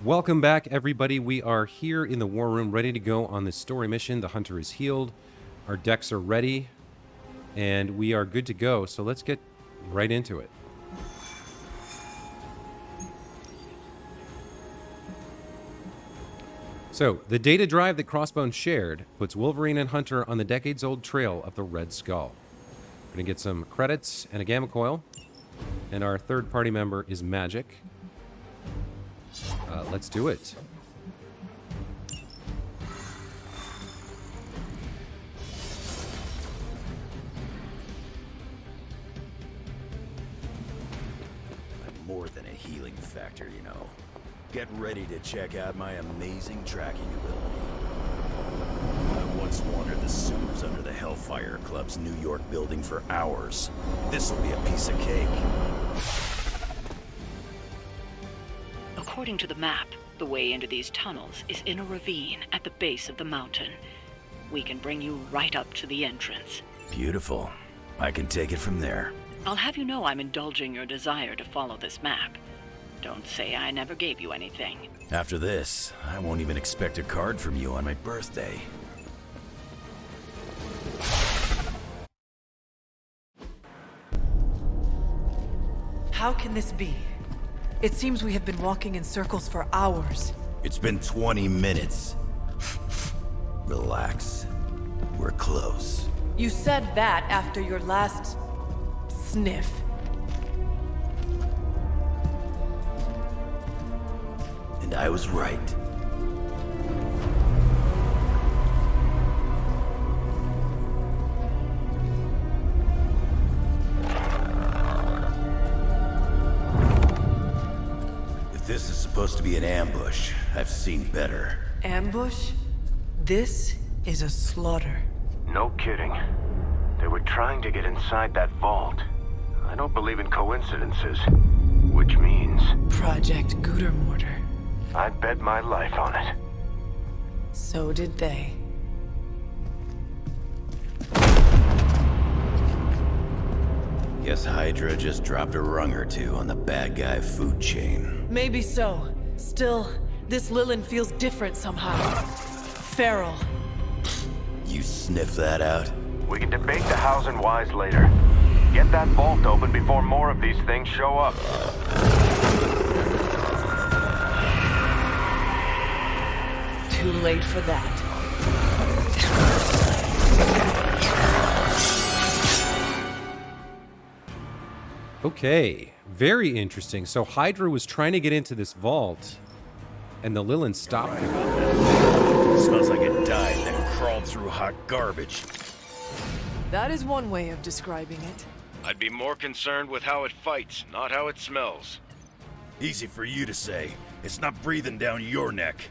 Welcome back, everybody. We are here in the war room, ready to go on this story mission. The hunter is healed. Our decks are ready, and we are good to go. So let's get right into it. So, the data drive that Crossbones shared puts Wolverine and Hunter on the decades-old trail of the Red Skull. We're going to get some credits and a gamma coil, and our third party member is Magic. Let's do it. I'm more than a healing factor, you know. Get ready to check out my amazing tracking ability. I once wandered the sewers under the Hellfire Club's New York building for hours. This will be a piece of cake. According to the map, the way into these tunnels is in a ravine at the base of the mountain. We can bring you right up to the entrance. Beautiful. I can take it from there. I'll have you know I'm indulging your desire to follow this map. Don't say I never gave you anything. After this, I won't even expect a card from you on my birthday. How can this be? It seems we have been walking in circles for hours. It's been 20 minutes. Relax. We're close. You said that after your last... sniff. And I was right. If this is supposed to be an ambush, I've seen better. Ambush? This is a slaughter. No kidding. They were trying to get inside that vault. I don't believe in coincidences. Which means... Project Gutermortar. I'd bet my life on it. So did they. Guess Hydra just dropped a rung or two on the bad guy food chain. Maybe so. Still, this Lilin feels different somehow. Feral. You sniff that out? We can debate the hows and whys later. Get that vault open before more of these things show up. Too late for that. Okay, very interesting. So Hydra was trying to get into this vault, and the Lilin stopped him. Smells like it died, then crawled through hot garbage. That is one way of describing it. I'd be more concerned with how it fights, not how it smells. Easy for you to say. It's not breathing down your neck.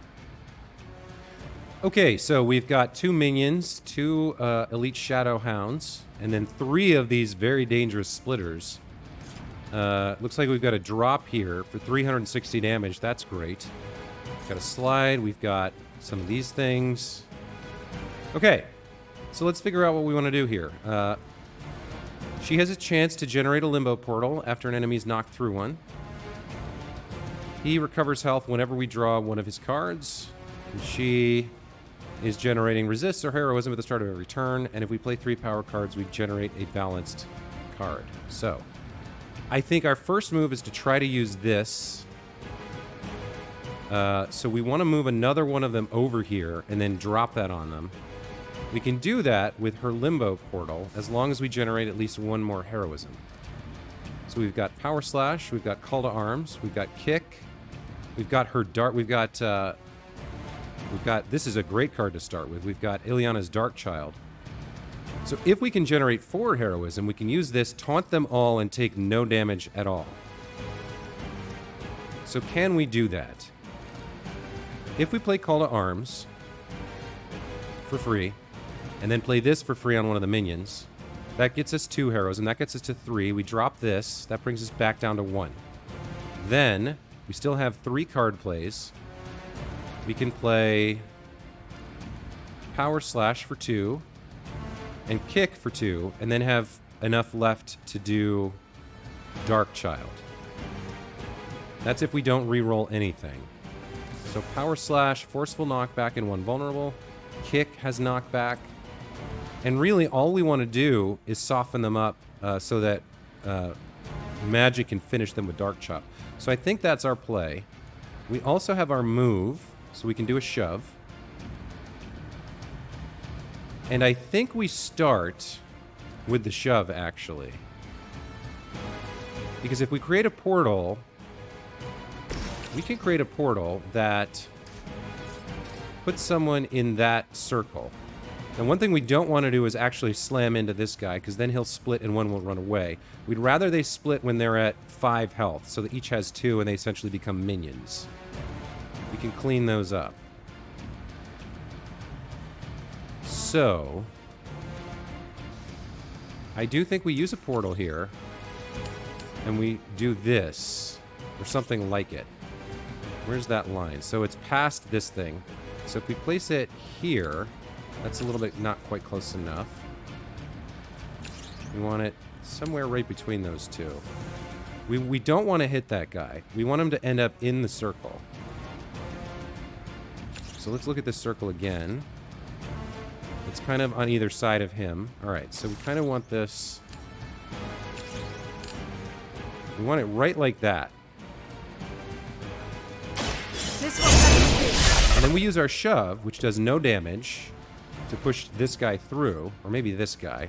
Okay, so we've got 2 minions, 2 elite shadow hounds, and then 3 of these very dangerous splitters. Looks like we've got a drop here for 360 damage. That's great. Got a slide. We've got some of these things. Okay, so let's figure out what we want to do here. She has a chance to generate a limbo portal after an enemy's knocked through one. He recovers health whenever we draw one of his cards. And she is generating resists or heroism at the start of every turn. And if we play 3 power cards, we generate a balanced card. So I think our first move is to try to use this. So we want to move another one of them over here and then drop that on them. We can do that with her limbo portal as long as we generate at least 1 more heroism. So we've got Power Slash, we've got Call to Arms, we've got Kick, we've got her Dart, we've got, this is a great card to start with. We've got Ileana's Dark Child. So if we can generate 4 heroism, we can use this, taunt them all, and take no damage at all. So can we do that? If we play Call to Arms for free, and then play this for free on one of the minions, that gets us 2 heroes, and that gets us to 3. We drop this. That brings us back down to 1. Then, we still have 3 card plays. We can play Power Slash for 2, and Kick for 2, and then have enough left to do Dark Child. That's if we don't re-roll anything. So Power Slash, Forceful Knockback, and 1 vulnerable. Kick has knockback. And really, all we want to do is soften them up so that magic can finish them with Dark Chop. So I think that's our play. We also have our move, so we can do a shove. And I think we start with the shove, actually. Because if we create a portal, we can create a portal that puts someone in that circle. And one thing we don't want to do is actually slam into this guy, because then he'll split and one will run away. We'd rather they split when they're at 5 health, so that each has 2 and they essentially become minions. We can clean those up. So, I do think we use a portal here, and we do this, or something like it. Where's that line? So it's past this thing. So if we place it here, that's a little bit not quite close enough. We want it somewhere right between those two. We don't want to hit that guy. We want him to end up in the circle. So let's look at this circle again. It's kind of on either side of him. All right, so we kind of want this. We want it right like that. This one. And then we use our shove, which does no damage, to push this guy through, or maybe this guy.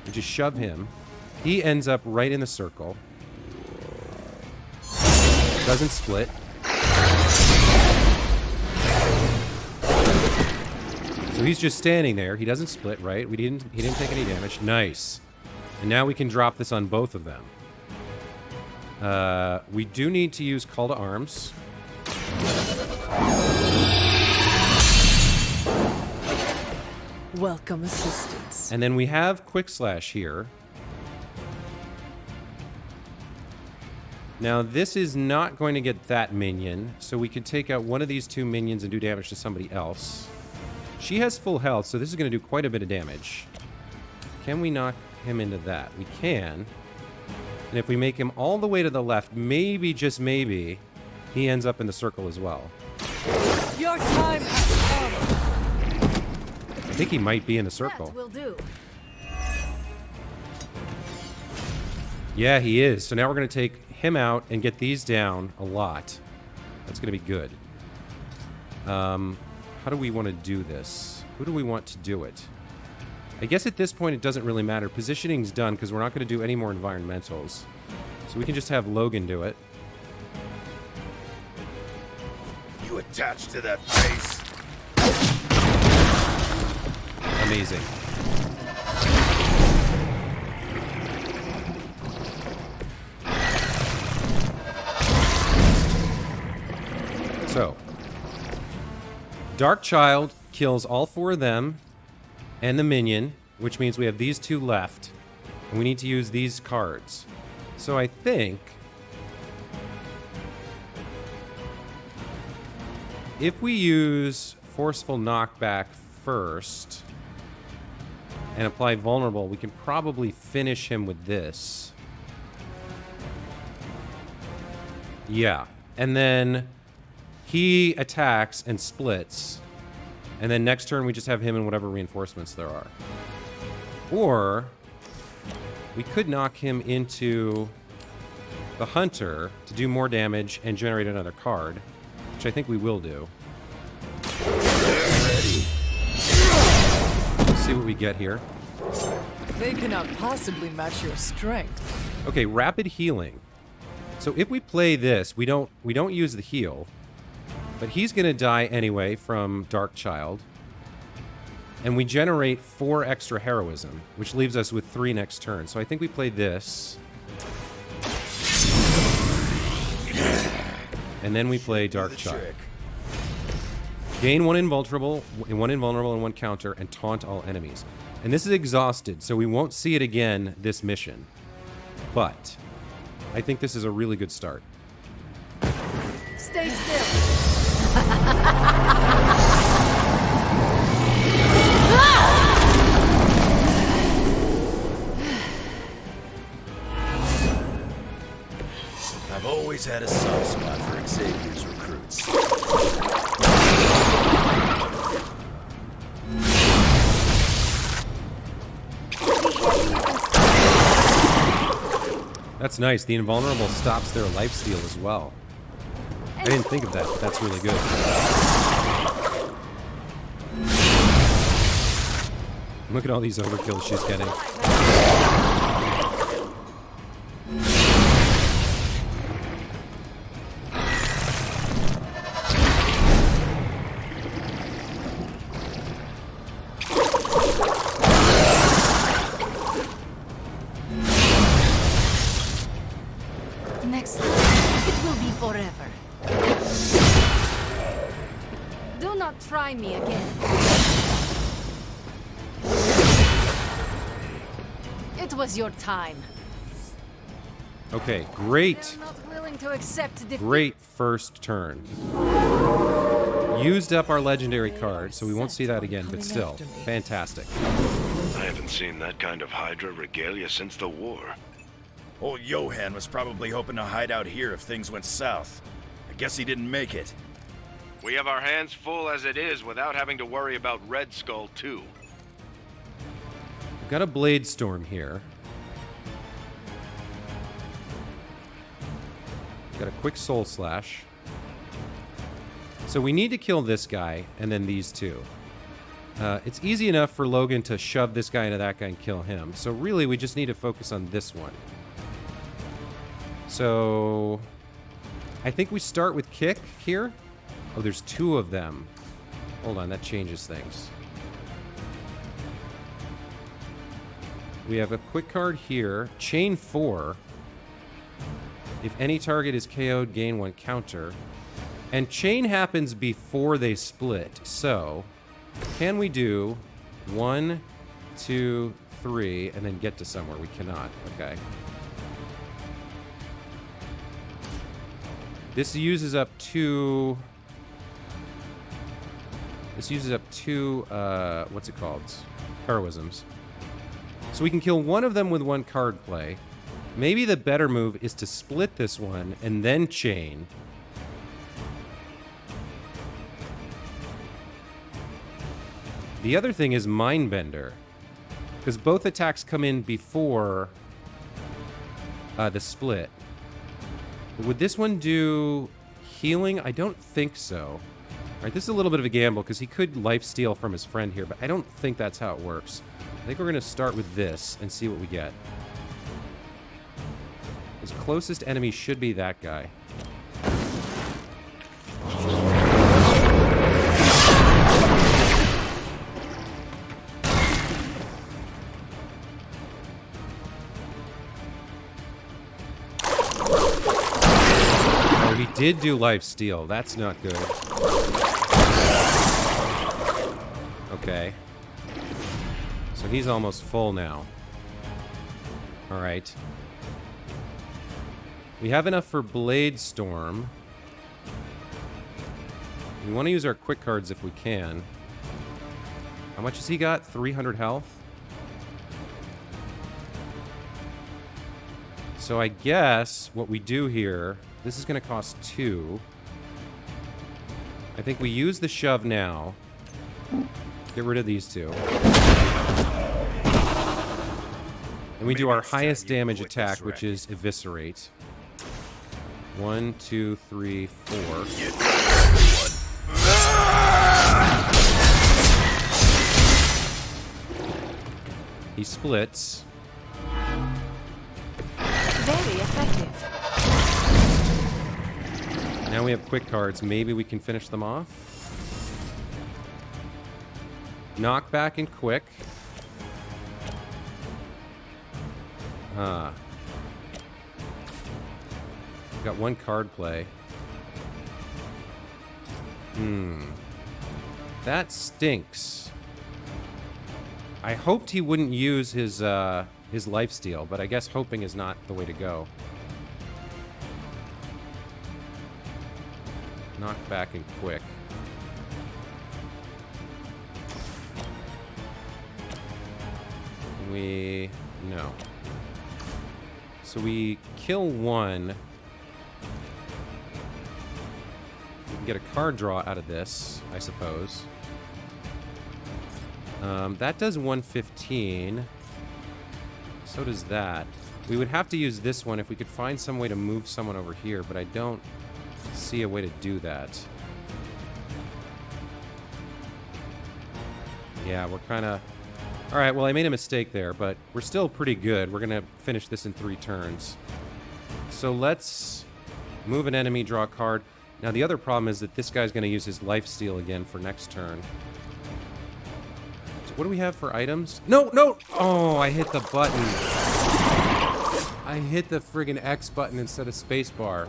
We just shove him. He ends up right in the circle. Doesn't split. So he's just standing there. He doesn't split, right? He didn't take any damage. Nice. And now we can drop this on both of them. We do need to use Call to Arms. Welcome assistance. And then we have Quick Slash here. Now, this is not going to get that minion, so we could take out one of these 2 minions and do damage to somebody else. She has full health, so this is going to do quite a bit of damage. Can we knock him into that? We can. And if we make him all the way to the left, maybe, just maybe, he ends up in the circle as well. Your time has come. I think he might be in the circle. That will do. Yeah, he is. So now we're going to take him out and get these down a lot. That's going to be good. How do we want to do this? Who do we want to do it? I guess at this point it doesn't really matter. Positioning's done because we're not going to do any more environmentals. So we can just have Logan do it. You attached to that face? Amazing. So, Dark Child kills all 4 of them and the minion, which means we have these 2 left, and we need to use these cards. So I think if we use Forceful Knockback first and apply Vulnerable, we can probably finish him with this. Yeah, and then he attacks and splits, and then next turn we just have him and whatever reinforcements there are. Or we could knock him into the Hunter to do more damage and generate another card, which I think we will do. Ready. Let's see what we get here. They cannot possibly match your strength. Okay, rapid healing. So if we play this, we don't use the heal, but he's going to die anyway from Dark Child. And we generate 4 extra heroism, which leaves us with 3 next turn. So I think we play this. And then we play Dark Child. Gain 1 invulnerable, and 1 counter, and taunt all enemies. And this is exhausted, so we won't see it again this mission. But I think this is a really good start. Stay still. Not I've always had a soft spot for Xavier's recruits. That's nice. The invulnerable stops their lifesteal as well. I didn't think of that, but that's really good. Look at all these overkills she's getting. Next time, it will be forever. Do not try me again. It was your time. Okay, great. You're not willing to accept defeat. Great first turn. Used up our legendary card, so we won't see that again, but still, fantastic. I haven't seen that kind of Hydra regalia since the war. Old Johan was probably hoping to hide out here if things went south. I guess he didn't make it. We have our hands full as it is without having to worry about Red Skull, too. We've got a Blade Storm here. Got a quick Soul Slash. So we need to kill this guy, and then these two. It's easy enough for Logan to shove this guy into that guy and kill him. So really, we just need to focus on this one. So I think we start with Kick here. Oh, there's two of them. Hold on, that changes things. We have a quick card here. Chain 4. If any target is KO'd, gain 1 counter. And chain happens before they split. So, can we do 1, 2, 3, and then get to somewhere? We cannot. Okay. This uses up two... This uses up two, what's it called? Heroisms. So we can kill one of them with 1 card play. Maybe the better move is to split this one and then chain. The other thing is Mindbender, because both attacks come in before the split. But would this one do healing? I don't think so. All right, this is a little bit of a gamble because he could lifesteal from his friend here, but I don't think that's how it works. I think we're going to start with this and see what we get. His closest enemy should be that guy. Oh, he did do lifesteal. That's not good. Okay. So he's almost full now. All right. We have enough for Blade Storm. We want to use our quick cards if we can. How much has he got? 300 health? So I guess what we do here, this is going to cost 2. I think we use the shove now. Get rid of these two. And we do our highest damage attack, which is Eviscerate. 1, 2, 3, 4. He splits. Very effective. Now we have quick cards. Maybe we can finish them off. Knockback and quick. Got 1 card play. That stinks. I hoped he wouldn't use his lifesteal, but I guess hoping is not the way to go. Knockback and quick. No. So we kill 1. can get a card draw out of this, I suppose. That does 115. So does that. We would have to use this one if we could find some way to move someone over here, but I don't see a way to do that. Yeah, we're kind of... Alright, well, I made a mistake there, but we're still pretty good. We're going to finish this in 3 turns. So let's move an enemy, draw a card. Now, the other problem is that this guy's going to use his lifesteal again for next turn. So what do we have for items? No, no! Oh, I hit the button. I hit the friggin' X button instead of spacebar.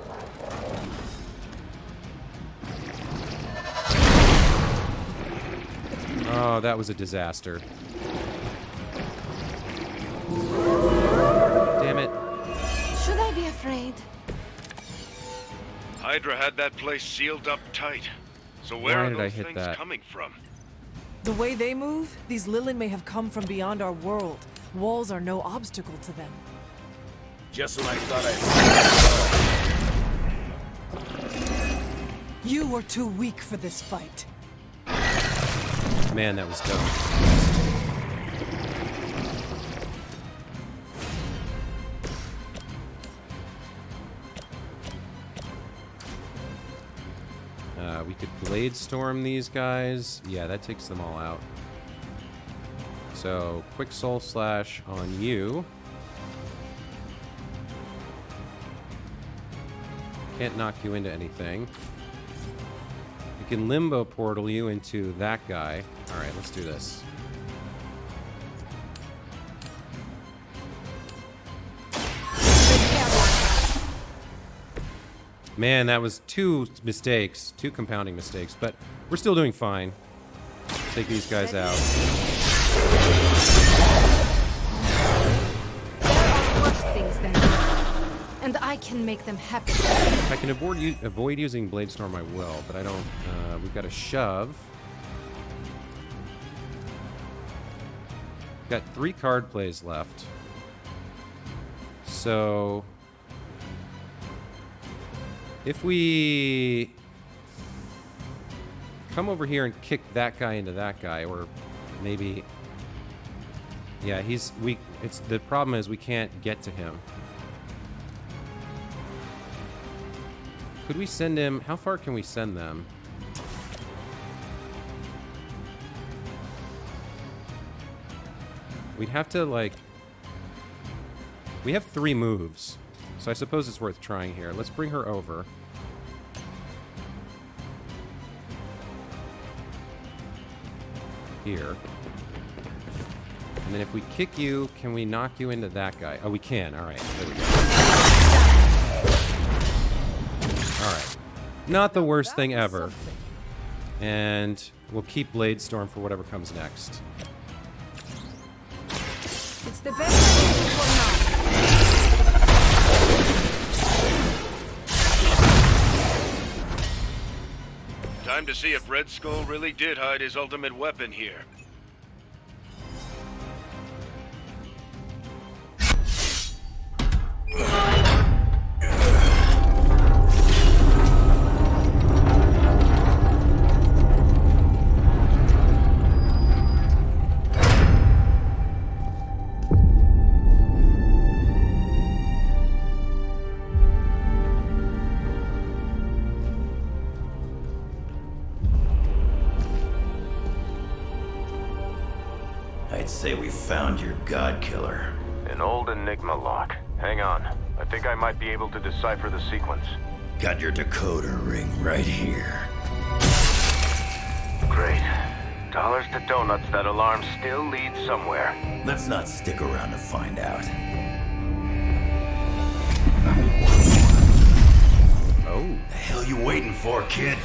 Oh, that was a disaster. Damn it. Should I be afraid? Hydra had that place sealed up tight. So where Why are did I those hit things that? coming from? The way they move, these Lilin may have come from beyond our world. Walls are no obstacle to them. Just when I thought You were too weak for this fight. Man, that was dumb. We could Blade Storm these guys. Yeah, that takes them all out. So, quick Soul Slash on you. Can't knock you into anything. We can Limbo Portal you into that guy. Alright, let's do this. Man, that was 2 mistakes. 2 compounding mistakes. But we're still doing fine. Take these guys out. There are worse things than that. And I can make them happy. If I can avoid using Blade Storm, I will. But I don't... we've got a shove. We've got 3 card plays left. So... if we come over here and kick that guy into that guy, or maybe, yeah, he's weak. It's the problem is we can't get to him. Could we send him? How far can we send them? We'd have to like. We have 3 moves. So I suppose it's worth trying here. Let's bring her over. Here. And then if we kick you, can we knock you into that guy? Oh, we can. All right. There we go. All right. Not the worst thing ever. And we'll keep Blade Storm for whatever comes next. It's the best thing for now. Time to see if Red Skull really did hide his ultimate weapon here. I'd say we found your Godkiller. An old Enigma lock. Hang on. I think I might be able to decipher the sequence. Got your decoder ring right here. Great. Dollars to donuts, that alarm still leads somewhere. Let's not stick around to find out. Oh. The hell you waiting for, kid?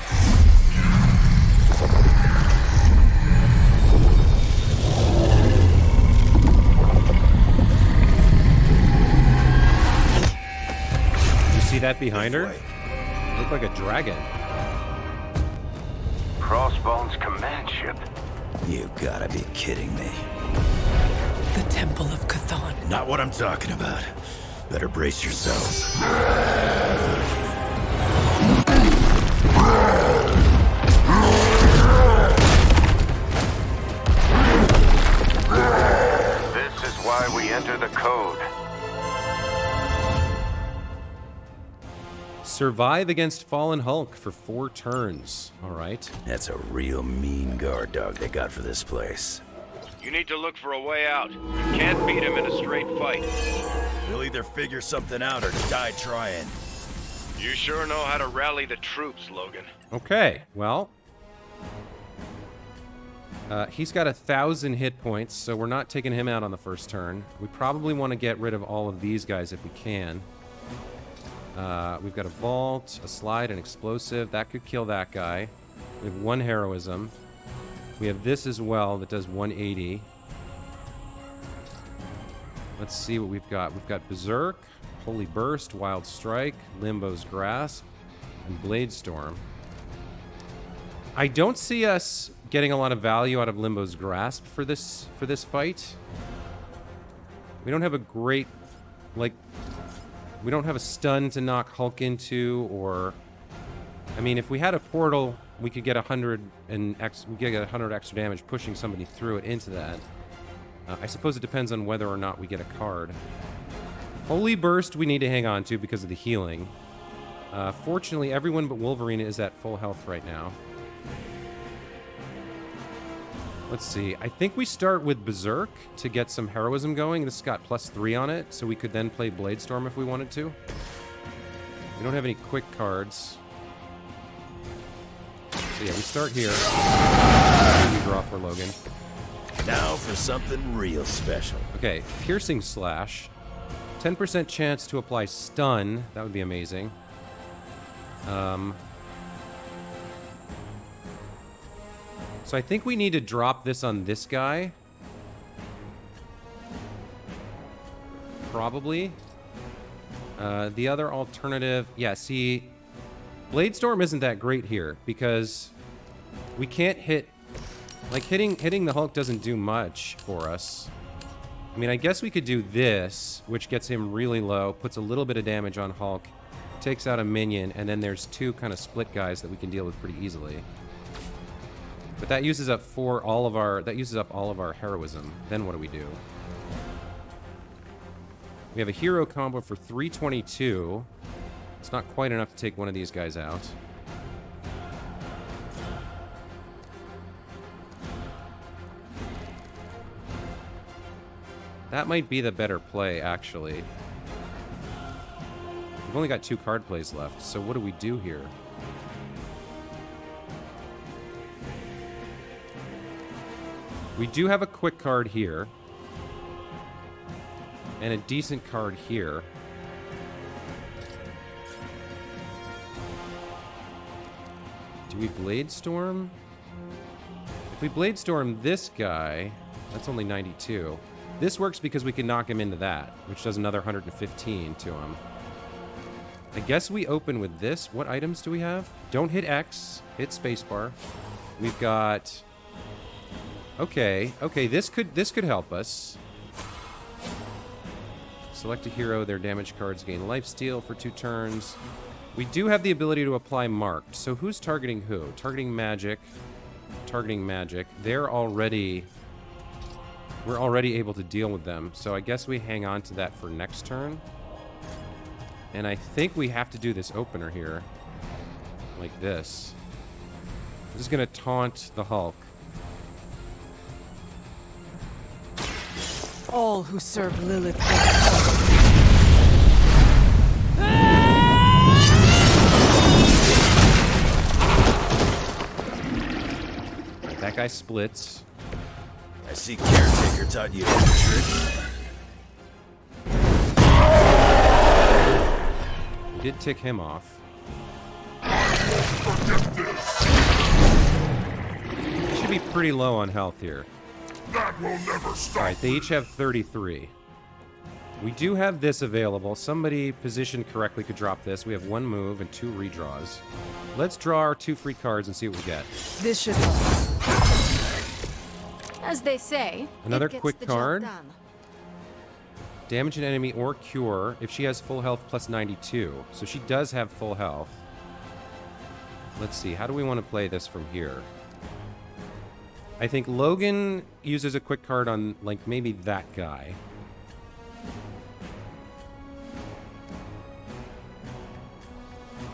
See that behind her? Looked like a dragon. Crossbones command ship. You gotta be kidding me. The Temple of Chthon. Not what I'm talking about. Better brace yourselves. This Survive against Fallen Hulk for 4 turns. All right. That's a real mean guard dog they got for this place. You need to look for a way out. You can't beat him in a straight fight. We'll either figure something out or die trying. You sure know how to rally the troops, Logan. Okay, well. He's got 1,000 hit points, so we're not taking him out on the first turn. We probably want to get rid of all of these guys if we can. We've got a vault, a slide, an explosive. That could kill that guy. We have 1 heroism. We have this as well that does 180. Let's see what we've got. We've got Berserk, Holy Burst, Wild Strike, Limbo's Grasp, and Blade Storm. I don't see us getting a lot of value out of Limbo's Grasp for this fight. We don't have a great, like, we don't have a stun to knock Hulk into, or, I mean, if we had a portal, we could get 100 extra damage pushing somebody through it into that. I suppose it depends on whether or not we get a card. Holy Burst we need to hang on to because of the healing. Fortunately, everyone but Wolverine is at full health right now. Let's see. I think we start with Berserk to get some heroism going. This has got +3 on it, so we could then play Blade Storm if we wanted to. We don't have any quick cards. So yeah, we start here. We draw for Logan. Now for something real special. Okay, Piercing Slash. 10% chance to apply stun. That would be amazing. So I think we need to drop this on this guy. Probably. The other alternative... Yeah, see... Blade Storm isn't that great here, because we can't hit... Like, hitting the Hulk doesn't do much for us. I mean, I guess we could do this, which gets him really low, puts a little bit of damage on Hulk, takes out a minion, and then there's 2 kind of split guys that we can deal with pretty easily. But that uses up all of our heroism. Then what do we do? We have a hero combo for 322. It's not quite enough to take one of these guys out. That might be the better play, actually. We've only got 2 card plays left, so what do we do here? We do have a quick card here. And a decent card here. Do we Blade Storm? If we Blade Storm this guy, that's only 92. This works because we can knock him into that, which does another 115 to him. I guess we open with this. What items do we have? Don't hit X, hit spacebar. We've got... Okay, this could help us. Select a hero, their damage cards gain lifesteal for 2 turns. We do have the ability to apply marked. So who's targeting who? Targeting magic. Targeting magic. We're already able to deal with them. So I guess we hang on to that for next turn. And I think we have to do this opener here. Like this. This is going to taunt the Hulk. All who serve Lilith. That guy splits. I see Caretaker taught you a trick. We did tick him off. Should be pretty low on health here. That will never stop. Alright, they each have 33. We do have this available. Somebody positioned correctly could drop this. We have 1 move and 2 redraws. Let's draw our 2 free cards and see what we get. This should help. As they say, Another it gets quick the job card. done. Damage an enemy or cure if she has full health plus 92. So she does have full health. Let's see. How do we want to play this from here? I think Logan uses a quick card on, like, maybe that guy.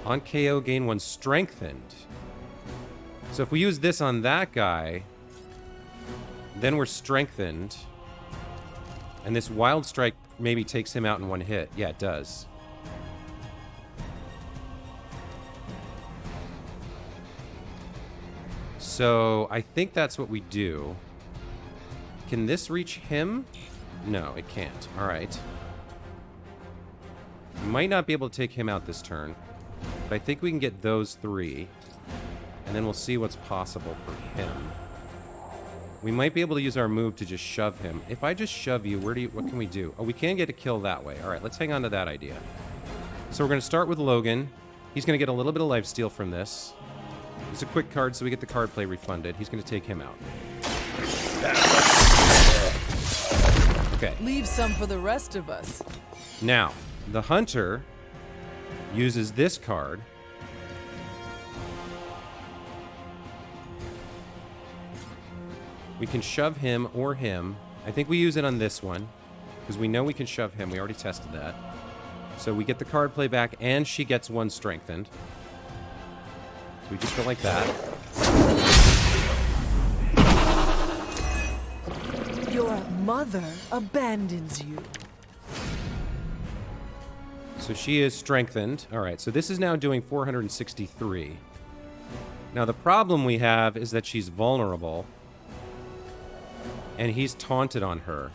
On KO, gain 1 strengthened. So if we use this on that guy, then we're strengthened. And this Wild Strike maybe takes him out in 1 hit. Yeah, it does. So I think that's what we do. Can this reach him? No, it can't. All right. Might not be able to take him out this turn. But I think we can get those 3. And then we'll see what's possible for him. We might be able to use our move to just shove him. If I just shove you, what can we do? Oh, we can get a kill that way. All right, let's hang on to that idea. So we're going to start with Logan. He's going to get a little bit of lifesteal from this. It's a quick card, so we get the card play refunded. He's going to take him out. Okay. Leave some for the rest of us. Now, the Hunter uses this card. We can shove him or him. I think we use it on this one because we know we can shove him. We already tested that. So we get the card play back and she gets 1 strengthened. So we just go like that. Your mother abandons you. So she is strengthened. All right, so this is now doing 463. Now the problem we have is that she's vulnerable. And he's taunted on her.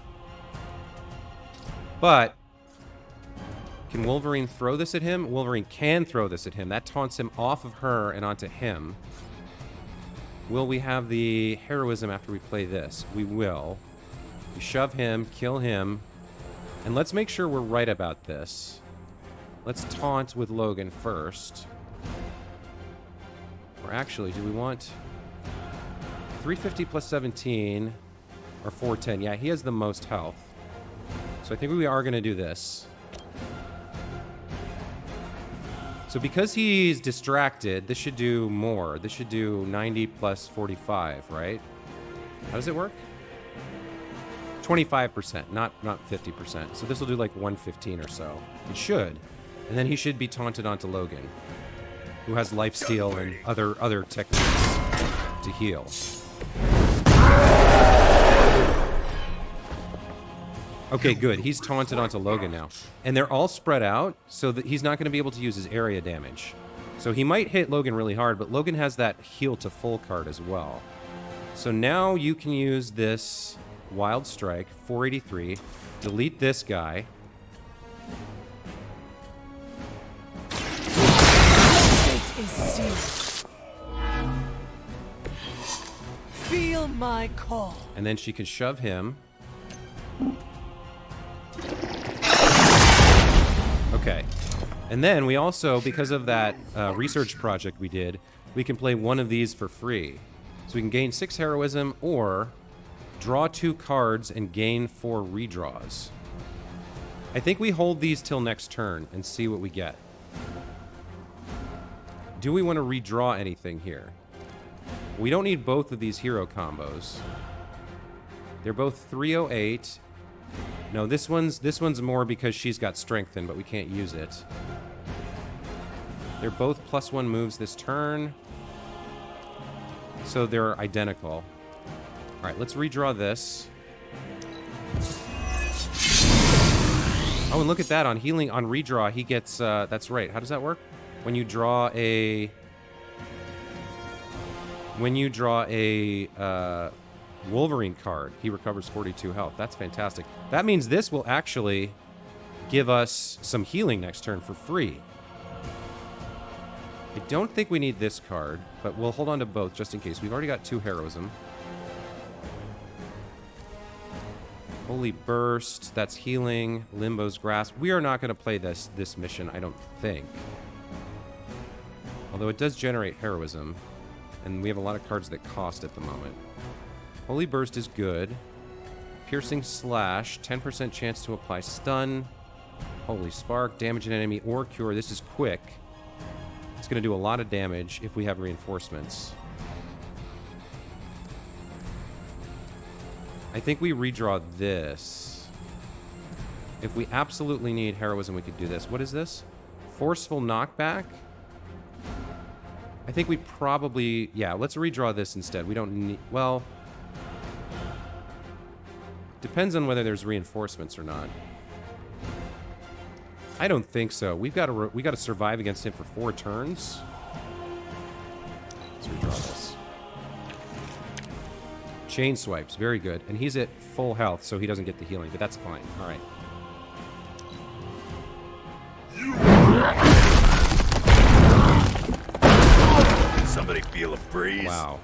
But can Wolverine throw this at him? Wolverine can throw this at him. That taunts him off of her and onto him. Will we have the heroism after we play this? We will. We shove him, kill him. And let's make sure we're right about this. Let's taunt with Logan first. Or actually, do we want 350 plus 17 or 410? Yeah, he has the most health. So I think we are going to do this. So because he's distracted, this should do more. This should do 90 plus 45, right? How does it work? 25%, not 50%. So this will do like 115 or so. It should. And then he should be taunted onto Logan, who has lifesteal and other techniques to heal. Okay, good. He's taunted onto Logan now. And they're all spread out, so that he's not going to be able to use his area damage. So he might hit Logan really hard, but Logan has that heal to full card as well. So now you can use this Wild Strike, 483, delete this guy. Fate is sealed. Feel my call. And then she can shove him. Okay. And then we also, because of that research project we did, we can play one of these for free. So we can gain 6 heroism or draw 2 cards and gain 4 redraws. I think we hold these till next turn and see what we get. Do we want to redraw anything here? We don't need both of these hero combos. They're both 308. No, this one's more because she's got strengthened, but we can't use it. They're both +1 moves this turn. So they're identical. All right, let's redraw this. Oh, and look at that. On healing, on redraw, he gets... that's right. How does that work? When you draw a... Wolverine card, he recovers 42 health. That's fantastic. That means this will actually give us some healing next turn for free. I don't think we need this card, but we'll hold on to both just in case. We've already got 2 heroism. Holy Burst, that's healing. Limbo's Grasp. We are not going to play this mission, I don't think. Although it does generate heroism, and we have a lot of cards that cost at the moment. Holy Burst is good. Piercing Slash, 10% chance to apply stun. Holy Spark, damage an enemy or cure. This is quick. It's going to do a lot of damage if we have reinforcements. I think we redraw this. If we absolutely need heroism, we could do this. What is this? Forceful Knockback. I think we probably... Yeah, let's redraw this instead. We don't need... Well... Depends on whether there's reinforcements or not. I don't think so. We got to survive against him for 4 turns. Let's redraw this. Chain swipes, very good. And he's at full health, so he doesn't get the healing, but that's fine. All right. Somebody feel a breeze? Wow.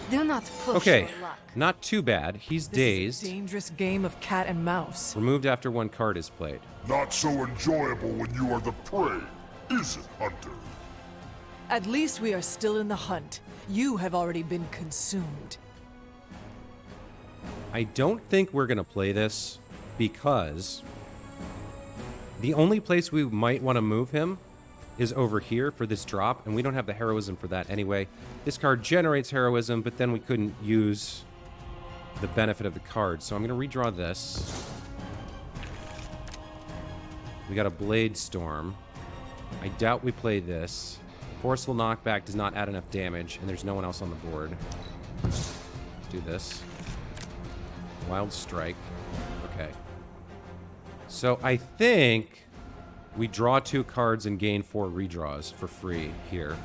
Do not push Okay, your luck. not too bad. He's This dazed. is a dangerous game of cat and mouse. Removed after 1 card is played. Not so enjoyable when you are the prey, is it, Hunter? At least we are still in the hunt. You have already been consumed. I don't think we're going to play this because the only place we might want to move him is over here for this drop, and we don't have the heroism for that anyway. This card generates heroism, but then we couldn't use the benefit of the card. So I'm going to redraw this. We got a Blade Storm. I doubt we play this. Forceful Knockback does not add enough damage, and there's no one else on the board. Let's do this. Wild Strike. Okay. So I think we draw 2 cards and gain 4 redraws for free here.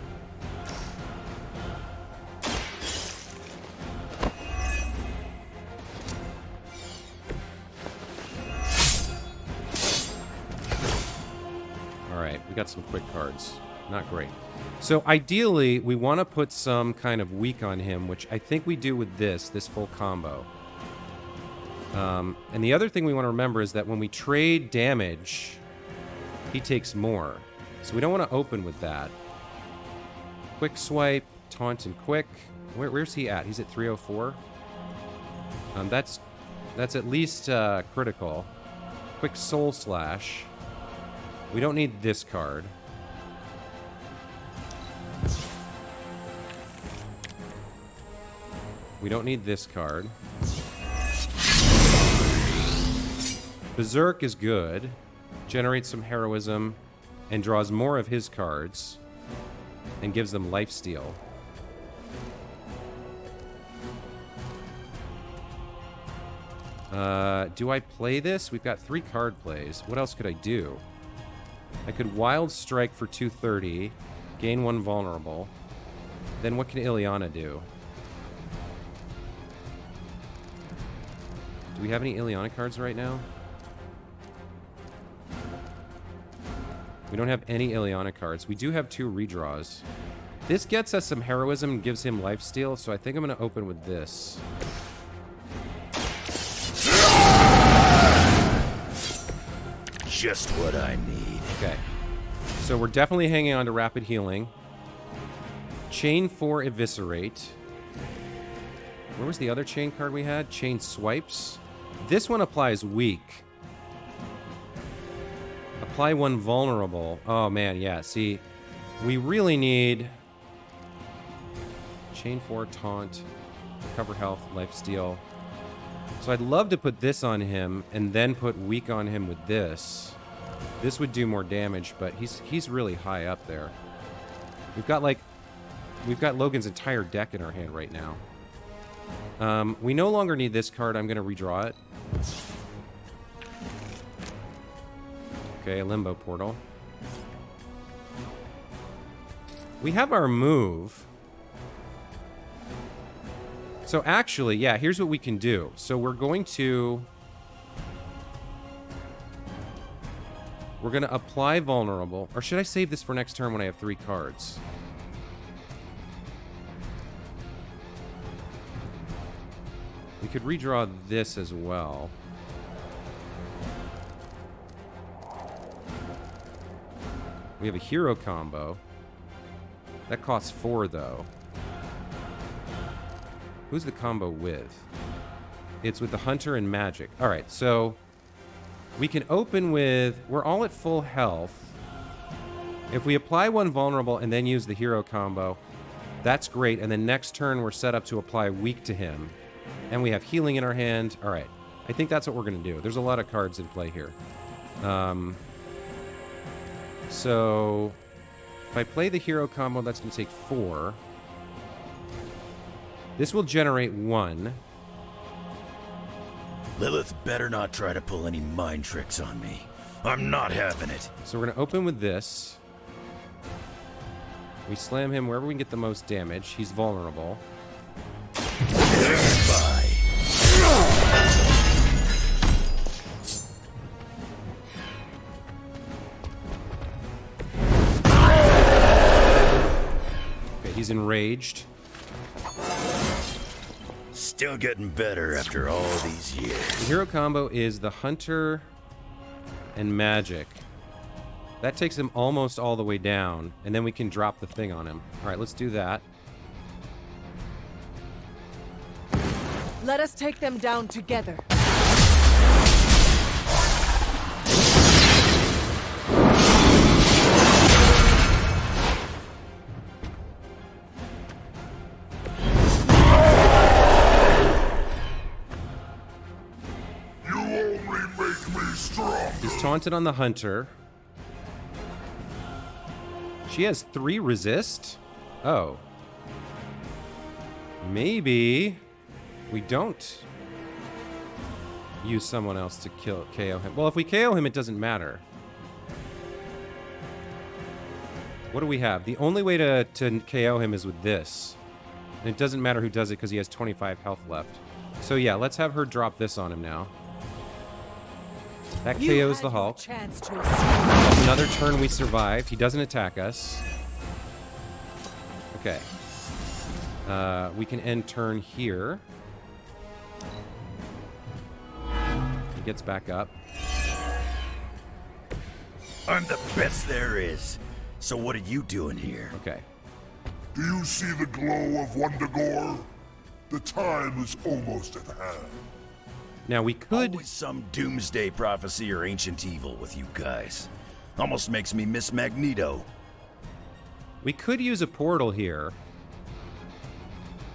All right, we got some quick cards. Not great. So ideally, we want to put some kind of weak on him, which I think we do with this full combo. And the other thing we want to remember is that when we trade damage, he takes more. So we don't want to open with that. Quick swipe, taunt and quick. Where's he at? He's at 304. That's at least critical. Quick soul slash. We don't need this card. We don't need this card. Berserk is good. Generates some heroism and draws more of his cards and gives them lifesteal. Do I play this? We've got 3 card plays. What else could I do? I could Wild Strike for 230, gain 1 vulnerable. Then what can Ileana do? Do we have any Ileana cards right now? We don't have any Ileana cards. We do have 2 redraws. This gets us some heroism and gives him lifesteal, so I think I'm going to open with this. Just what I need. Okay. So we're definitely hanging on to Rapid Healing. Chain 4 Eviscerate. Where was the other chain card we had? Chain Swipes. This one applies weak. Apply 1 vulnerable. Oh, man, yeah. See, we really need... Chain 4, Taunt, Recover Health, Lifesteal. So I'd love to put this on him and then put weak on him with this. This would do more damage, but he's really high up there. We've got Logan's entire deck in our hand right now. We no longer need this card. I'm going to redraw it. Okay, a Limbo Portal. We have our move. So actually, yeah, here's what we can do. So we're going to apply Vulnerable. Or should I save this for next turn when I have 3 cards? We could redraw this as well. We have a hero combo. That costs 4, though. Who's the combo with? It's with the Hunter and Magic. All right, so we can open with... We're all at full health. If we apply 1 vulnerable and then use the hero combo, that's great. And then next turn, we're set up to apply weak to him. And we have healing in our hand. All right. I think that's what we're going to do. There's a lot of cards in play here. So if I play the hero combo, that's going to take 4. This will generate 1. Lilith better not try to pull any mind tricks on me. I'm not having it. So we're going to open with this. We slam him wherever we can get the most damage. He's vulnerable. Bye. Okay, he's enraged. Still getting better after all these years. The hero combo is the Hunter and Magic. That takes him almost all the way down, and then we can drop the thing on him. All right, let's do that. Let us take them down together. You only make me stronger. He's taunted on the Hunter. She has 3 resist? Oh. Maybe we don't use someone else to KO him. Well, if we KO him, it doesn't matter. What do we have? The only way to KO him is with this. And it doesn't matter who does it because he has 25 health left. So yeah, let's have her drop this on him now. That KOs the Hulk. That's another turn we survived. He doesn't attack us. Okay. We can end turn here. He gets back up. I'm the best there is. So what are you doing here? Okay. Do you see the glow of Wundagore? The time is almost at hand. Now we could... Always some doomsday prophecy or ancient evil with you guys. Almost makes me miss Magneto. We could use a portal here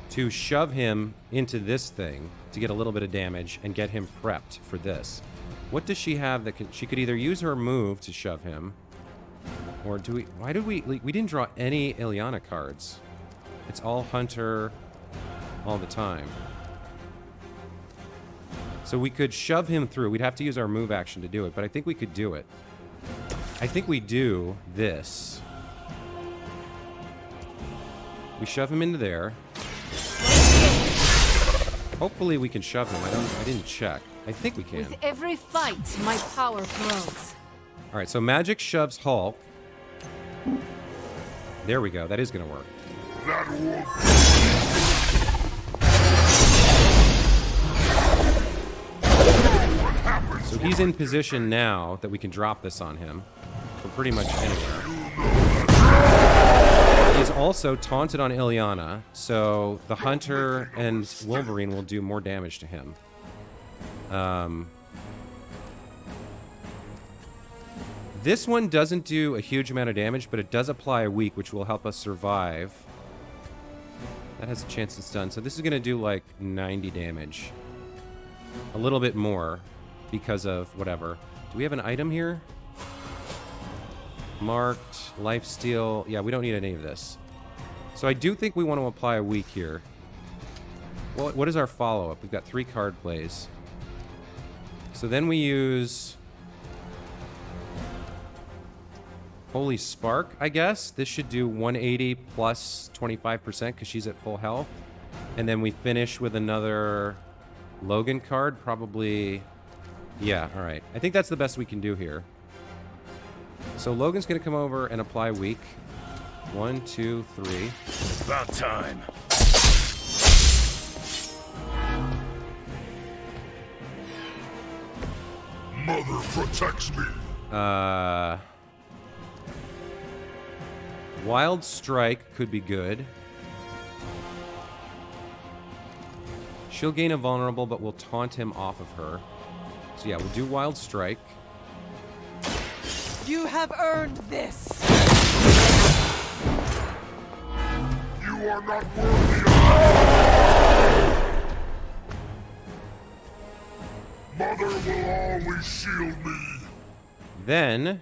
to shove him into this thing to get a little bit of damage and get him prepped for this. What does she have that she could either use her move to shove him, or do we... Why did we didn't draw any Ileana cards. It's all Hunter all the time. So we could shove him through. We'd have to use our move action to do it, but I think we could do it. I think we do this. We shove him into there. Hopefully we can shove him. I didn't check. I think we can. With every fight, my power grows. All right, so Magic shoves Hulk. There we go. That is going to work. That will... So he's in position now that we can drop this on him from pretty much anywhere. He's also taunted on Ileana, so the Hunter and Wolverine will do more damage to him. This one doesn't do a huge amount of damage, but it does apply a weak, which will help us survive. That has a chance it's done. So this is going to do like 90 damage. A little bit more. Because of whatever. Do we have an item here? Marked, lifesteal. Yeah, we don't need any of this. So I do think we want to apply a weak here. Well, what is our follow-up? We've got 3 card plays. So then we use... Holy Spark, I guess. This should do 180 plus 25% because she's at full health. And then we finish with another Logan card, probably... Yeah, all right. I think that's the best we can do here. So Logan's going to come over and apply weak. 1, 2, 3. About time. Mother protects me. Wild Strike could be good. She'll gain a vulnerable, but we'll taunt him off of her. So yeah, we'll do Wild Strike. You have earned this. You are not worthy of... Mother will always shield me. Then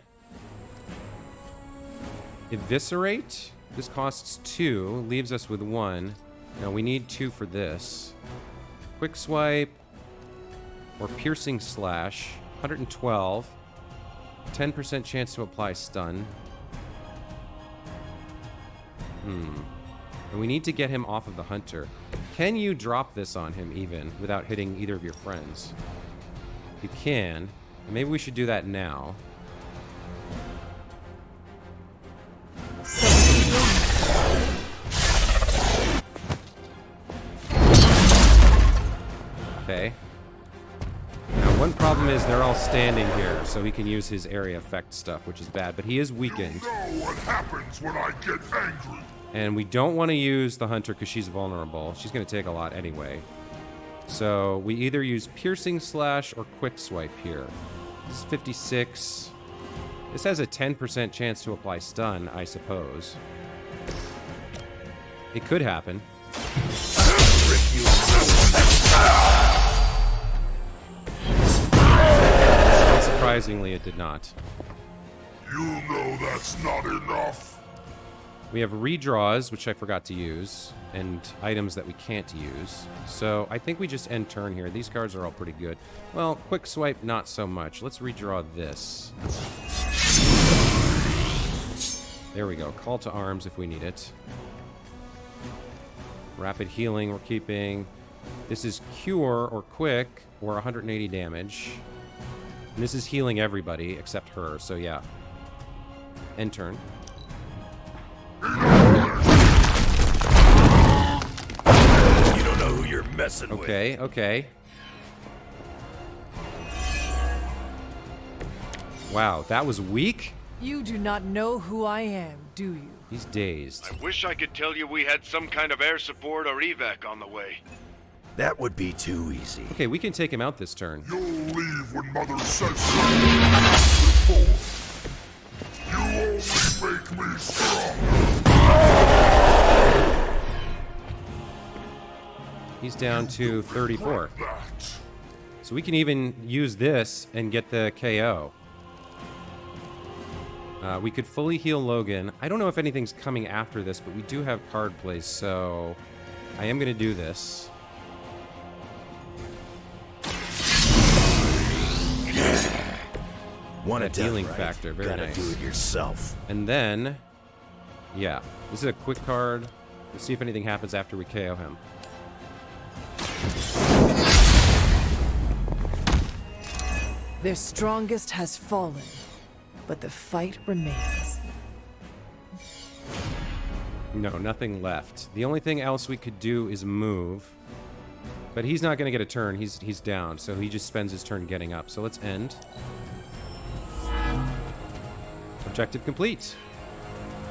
Eviscerate. This costs 2, leaves us with 1. Now we need 2 for this. Quick swipe or piercing slash. 112. 10% chance to apply stun. And we need to get him off of the hunter. Can you drop this on him even without hitting either of your friends? You can. And maybe we should do that now. Okay. Now, one problem is they're all standing here, so he can use his area effect stuff, which is bad, but he is weakened. You know what happens when I get angry. And we don't want to use the hunter because she's vulnerable. She's going to take a lot anyway. So we either use piercing slash or quick swipe here. This is 56. This has a 10% chance to apply stun, I suppose. It could happen. Unsurprisingly, it did not. You know that's not enough. We have redraws, which I forgot to use, and items that we can't use. So I think we just end turn here. These cards are all pretty good. Well, quick swipe, not so much. Let's redraw this. There we go. Call to arms if we need it. Rapid healing we're keeping. This is cure or quick or 180 damage. And this is healing everybody except her, so yeah. End turn. You don't know who you're messing with. Okay, okay. Wow, that was weak? You do not know who I am, do you? He's dazed. I wish I could tell you we had some kind of air support or evac on the way. That would be too easy. Okay, we can take him out this turn. You'll leave when Mother says so. You only make me strong. He's down to 34. That. So we can even use this and get the KO. We could fully heal Logan. I don't know if anything's coming after this, but we do have card plays, so I am going to do this. Want a Healing death, right? factor, very Gotta nice. do it yourself. And then, yeah, this is a quick card. Let's see if anything happens after we KO him. Their strongest has fallen, but the fight remains. No, nothing left. The only thing else we could do is move. But he's not going to get a turn. He's down, so he just spends his turn getting up. So let's end. Objective complete.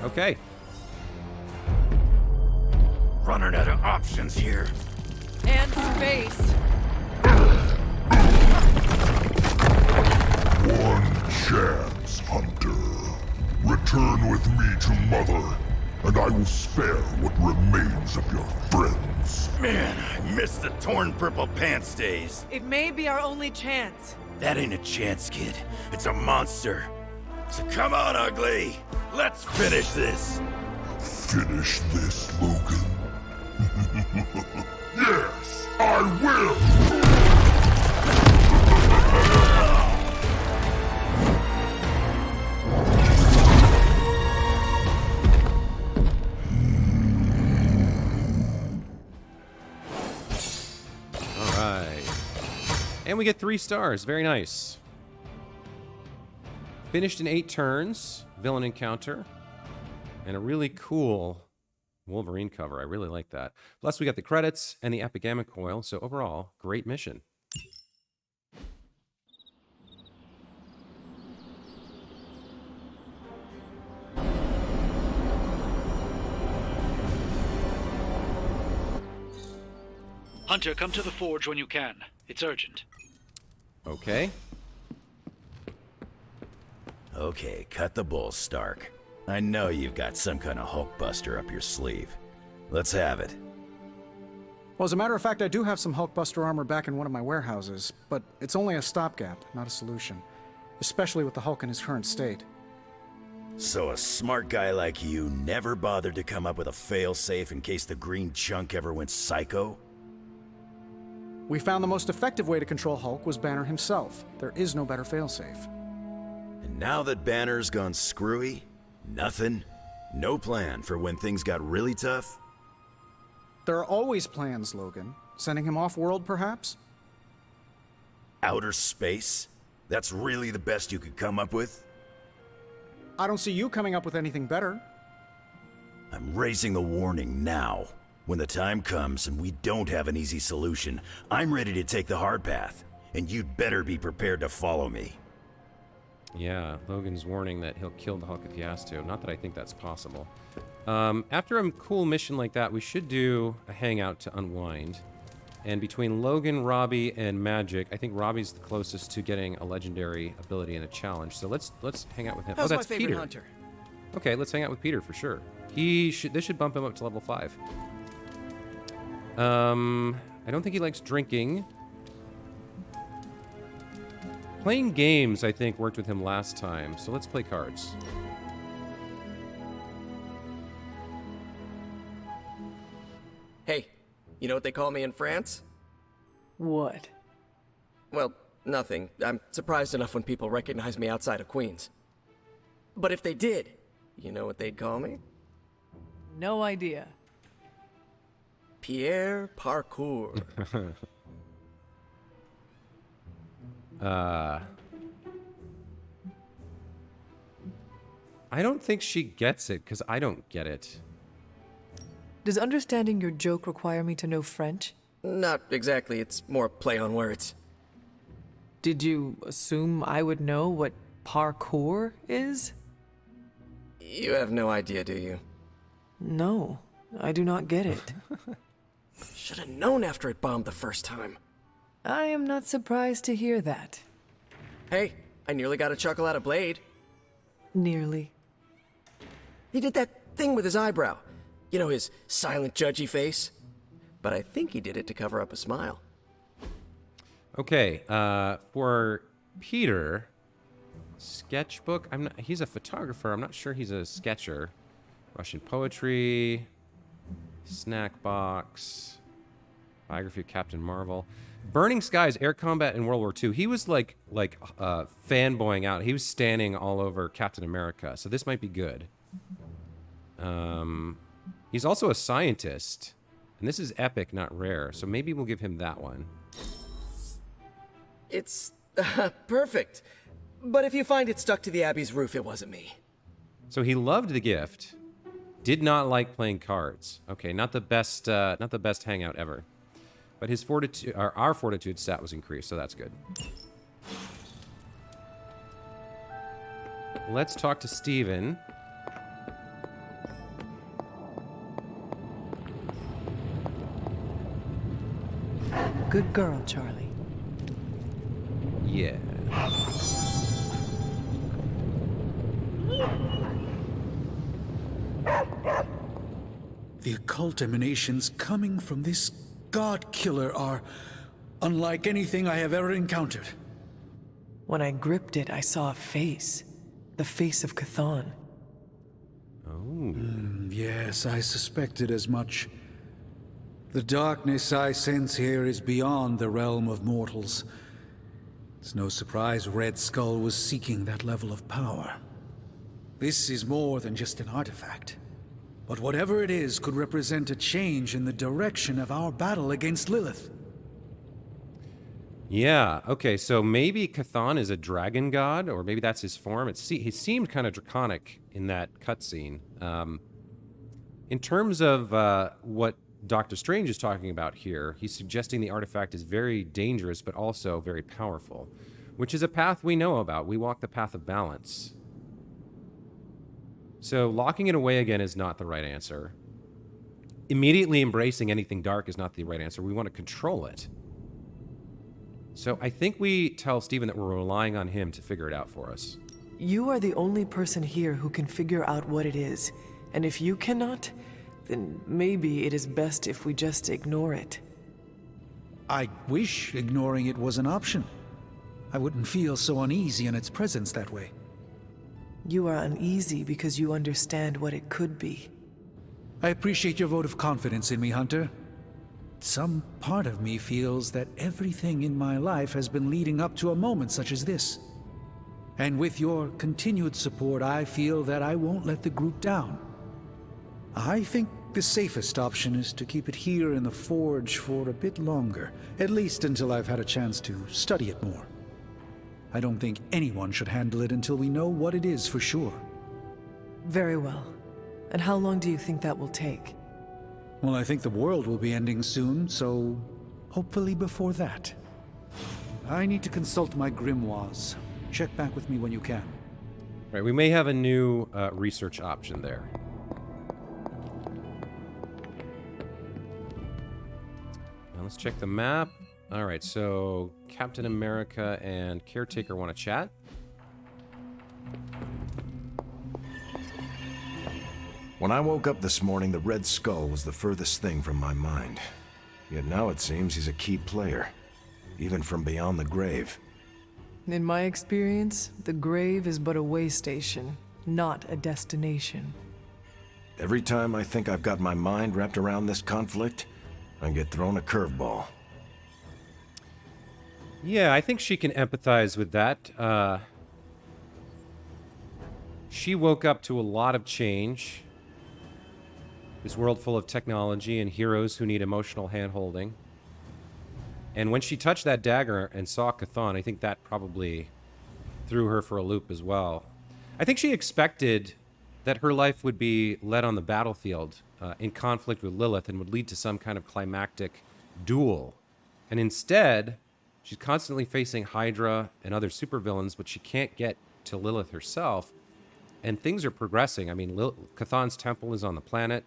Okay. Running out of options here. And space. One chance, Hunter. Return with me to Mother, and I will spare what remains of your friends. Man, I miss the torn purple pants days. It may be our only chance. That ain't a chance, kid. It's a monster. So come on, ugly. Let's finish this. Finish this, Logan. Yes, I will! And we get 3 stars. Very nice. Finished in 8 turns. Villain encounter. And a really cool Wolverine cover. I really like that. Plus, we got the credits and the Epic Gamma Coil. So overall, great mission. Hunter, come to the forge when you can. It's urgent. Okay. Okay, cut the bull, Stark. I know you've got some kind of Hulkbuster up your sleeve. Let's have it. Well, as a matter of fact, I do have some Hulkbuster armor back in one of my warehouses, but it's only a stopgap, not a solution. Especially with the Hulk in his current state. So a smart guy like you never bothered to come up with a fail-safe in case the green chunk ever went psycho? We found the most effective way to control Hulk was Banner himself. There is no better failsafe. And now that Banner's gone screwy, nothing? No plan for when things got really tough? There are always plans, Logan. Sending him off-world, perhaps? Outer space? That's really the best you could come up with? I don't see you coming up with anything better. I'm raising the warning now. When the time comes and we don't have an easy solution, I'm ready to take the hard path, and you'd better be prepared to follow me. Yeah, Logan's warning that he'll kill the Hulk if he has to. Not that I think that's possible. After a cool mission like that, we should do a hangout to unwind. And between Logan, Robbie, and Magic, I think Robbie's the closest to getting a legendary ability and a challenge. So let's hang out with him. How's that's my favorite Peter. hunter? Okay, let's hang out with Peter for sure. This should bump him up to level 5. I don't think he likes drinking. Playing games, I think, worked with him last time. So let's play cards. Hey, you know what they call me in France? What? Well, nothing. I'm surprised enough when people recognize me outside of Queens. But if they did, you know what they'd call me? No idea. Pierre Parkour. I don't think she gets it, because I don't get it. Does understanding your joke require me to know French? Not exactly, it's more play on words. Did you assume I would know what parkour is? You have no idea, do you? No, I do not get it. Should have known after it bombed the first time. I am not surprised to hear that. Hey, I nearly got a chuckle out of Blade. Nearly. He did that thing with his eyebrow. You know, his silent, judgy face. But I think he did it to cover up a smile. Okay, for Peter, sketchbook. He's a photographer. I'm not sure he's a sketcher. Russian poetry, snack box, biography of Captain Marvel, Burning Skies, air combat in World War II. He was like fanboying out. He was standing all over Captain America. So this might be good. He's also a scientist, and this is epic, not rare. So maybe we'll give him that one. It's perfect. But if you find it stuck to the Abbey's roof, it wasn't me. So he loved the gift, did not like playing cards. Okay, not the best hangout ever. But his fortitude, our fortitude stat was increased, so that's good. Let's talk to Steven. Good girl, Charlie. Yeah. The occult emanations coming from this Godkiller are unlike anything I have ever encountered. When I gripped it, I saw a face. The face of Chthon. Oh. Yes, I suspected as much. The darkness I sense here is beyond the realm of mortals. It's no surprise Red Skull was seeking that level of power. This is more than just an artifact. But whatever it is could represent a change in the direction of our battle against Lilith. Yeah, okay, so maybe Chthon is a dragon god, or maybe that's his form. He seemed kind of draconic in that cutscene. In terms of what Doctor Strange is talking about here, he's suggesting the artifact is very dangerous, but also very powerful, which is a path we know about. We walk the path of balance. So locking it away again is not the right answer. Immediately embracing anything dark is not the right answer. We want to control it. So I think we tell Steven that we're relying on him to figure it out for us. You are the only person here who can figure out what it is. And if you cannot, then maybe it is best if we just ignore it. I wish ignoring it was an option. I wouldn't feel so uneasy in its presence that way. You are uneasy because you understand what it could be. I appreciate your vote of confidence in me, Hunter. Some part of me feels that everything in my life has been leading up to a moment such as this. And with your continued support, I feel that I won't let the group down. I think the safest option is to keep it here in the Forge for a bit longer, at least until I've had a chance to study it more. I don't think anyone should handle it until we know what it is for sure. Very well. And how long do you think that will take? Well, I think the world will be ending soon, so hopefully before that. I need to consult my grimoires. Check back with me when you can. Right, we may have a new research option there. Now let's check the map. All right, so Captain America and Caretaker want to chat. When I woke up this morning, the Red Skull was the furthest thing from my mind. Yet now it seems he's a key player, even from beyond the grave. In my experience, the grave is but a way station, not a destination. Every time I think I've got my mind wrapped around this conflict, I get thrown a curveball. Yeah, I think she can empathize with that. She woke up to a lot of change. This world full of technology and heroes who need emotional hand-holding. And when she touched that dagger and saw Chthon, I think that probably threw her for a loop as well. I think she expected that her life would be led on the battlefield in conflict with Lilith and would lead to some kind of climactic duel. And instead, she's constantly facing Hydra and other supervillains, but she can't get to Lilith herself. And things are progressing. I mean, Chthon's temple is on the planet,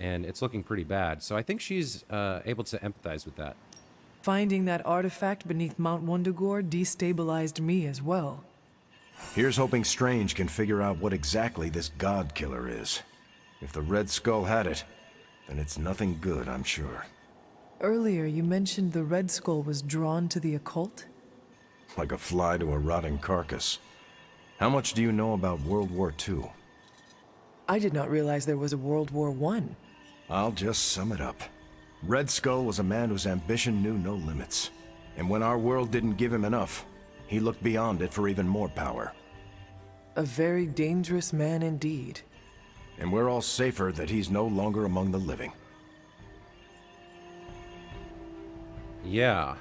and it's looking pretty bad. So I think she's able to empathize with that. Finding that artifact beneath Mount Wundagore destabilized me as well. Here's hoping Strange can figure out what exactly this Godkiller is. If the Red Skull had it, then it's nothing good, I'm sure. Earlier, you mentioned the Red Skull was drawn to the occult? Like a fly to a rotting carcass. How much do you know about World War II? I did not realize there was a World War I. I'll just sum it up. Red Skull was a man whose ambition knew no limits. And when our world didn't give him enough, he looked beyond it for even more power. A very dangerous man indeed. And we're all safer that he's no longer among the living. Yeah.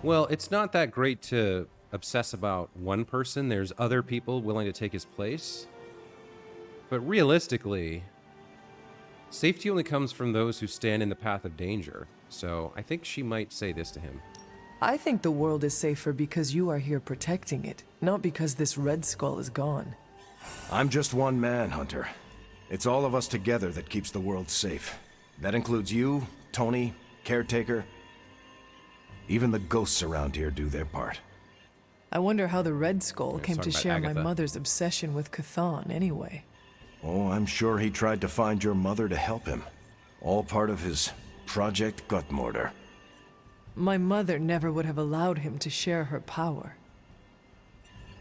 Well, it's not that great to obsess about one person. There's other people willing to take his place. But realistically, safety only comes from those who stand in the path of danger. So I think she might say this to him. I think the world is safer because you are here protecting it, not because this Red Skull is gone. I'm just one man, Hunter. It's all of us together that keeps the world safe. That includes you, Tony, Caretaker. Even the ghosts around here do their part. I wonder how the Red Skull came to share my Agatha. mother's obsession with Chthon anyway. Oh, I'm sure he tried to find your mother to help him. All part of his Project Gutmortar. My mother never would have allowed him to share her power.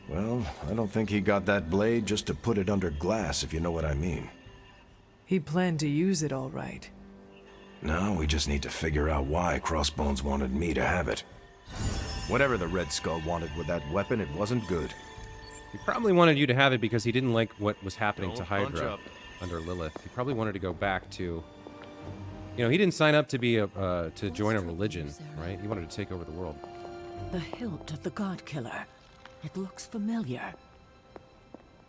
Well, I don't think he got that blade just to put it under glass, if you know what I mean. He planned to use it all right. Now we just need to figure out why Crossbones wanted me to have it. Whatever the Red Skull wanted with that weapon, it wasn't good. He probably wanted you to have it because he didn't like what was happening to Don't bunch Hydra up. under Lilith. He probably wanted to go back to... You know, he didn't sign up to be to join a religion, right? He wanted to take over the world. The hilt of the Godkiller. It looks familiar.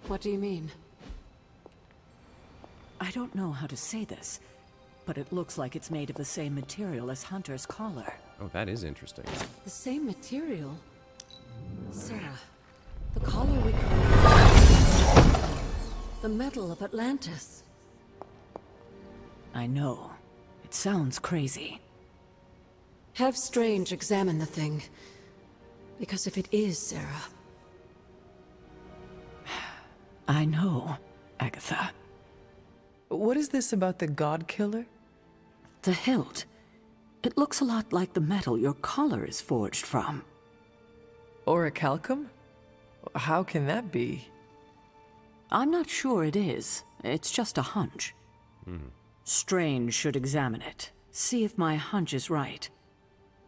What do you mean? I don't know how to say this, but it looks like it's made of the same material as Hunter's collar. Oh, that is interesting. The same material? Sarah, the collar we created. The metal of Atlantis. I know. It sounds crazy. Have Strange examine the thing. Because if it is Sarah... I know, Agatha. What is this about the Godkiller? The hilt. It looks a lot like the metal your collar is forged from. Orichalcum? How can that be? I'm not sure it is. It's just a hunch. Strange should examine it, see if my hunch is right.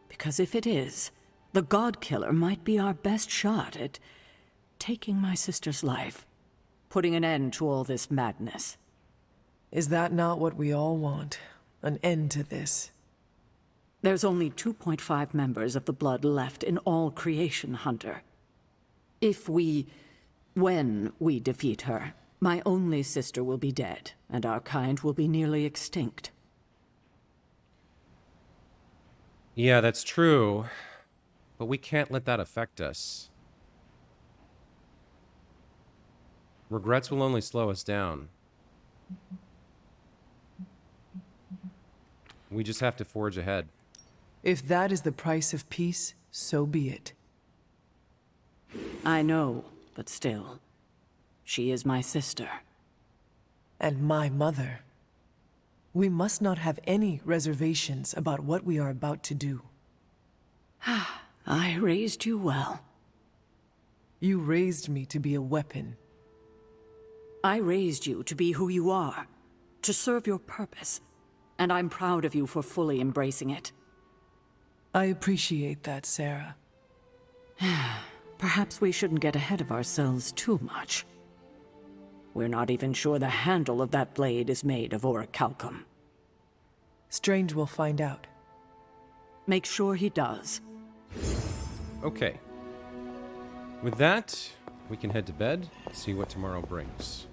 Because if it is, the Godkiller might be our best shot at taking my sister's life, putting an end to all this madness. Is that not what we all want? An end to this? There's only 2.5 members of the Blood left in all creation, Hunter. When we defeat her, my only sister will be dead, and our kind will be nearly extinct. Yeah, that's true. But we can't let that affect us. Regrets will only slow us down. We just have to forge ahead. If that is the price of peace, so be it. I know, but still, she is my sister. And my mother. We must not have any reservations about what we are about to do. I raised you well. You raised me to be a weapon. I raised you to be who you are, to serve your purpose, and I'm proud of you for fully embracing it. I appreciate that, Sarah. Perhaps we shouldn't get ahead of ourselves too much. We're not even sure the handle of that blade is made of orichalcum. Strange will find out. Make sure he does. Okay. With that, we can head to bed, see what tomorrow brings.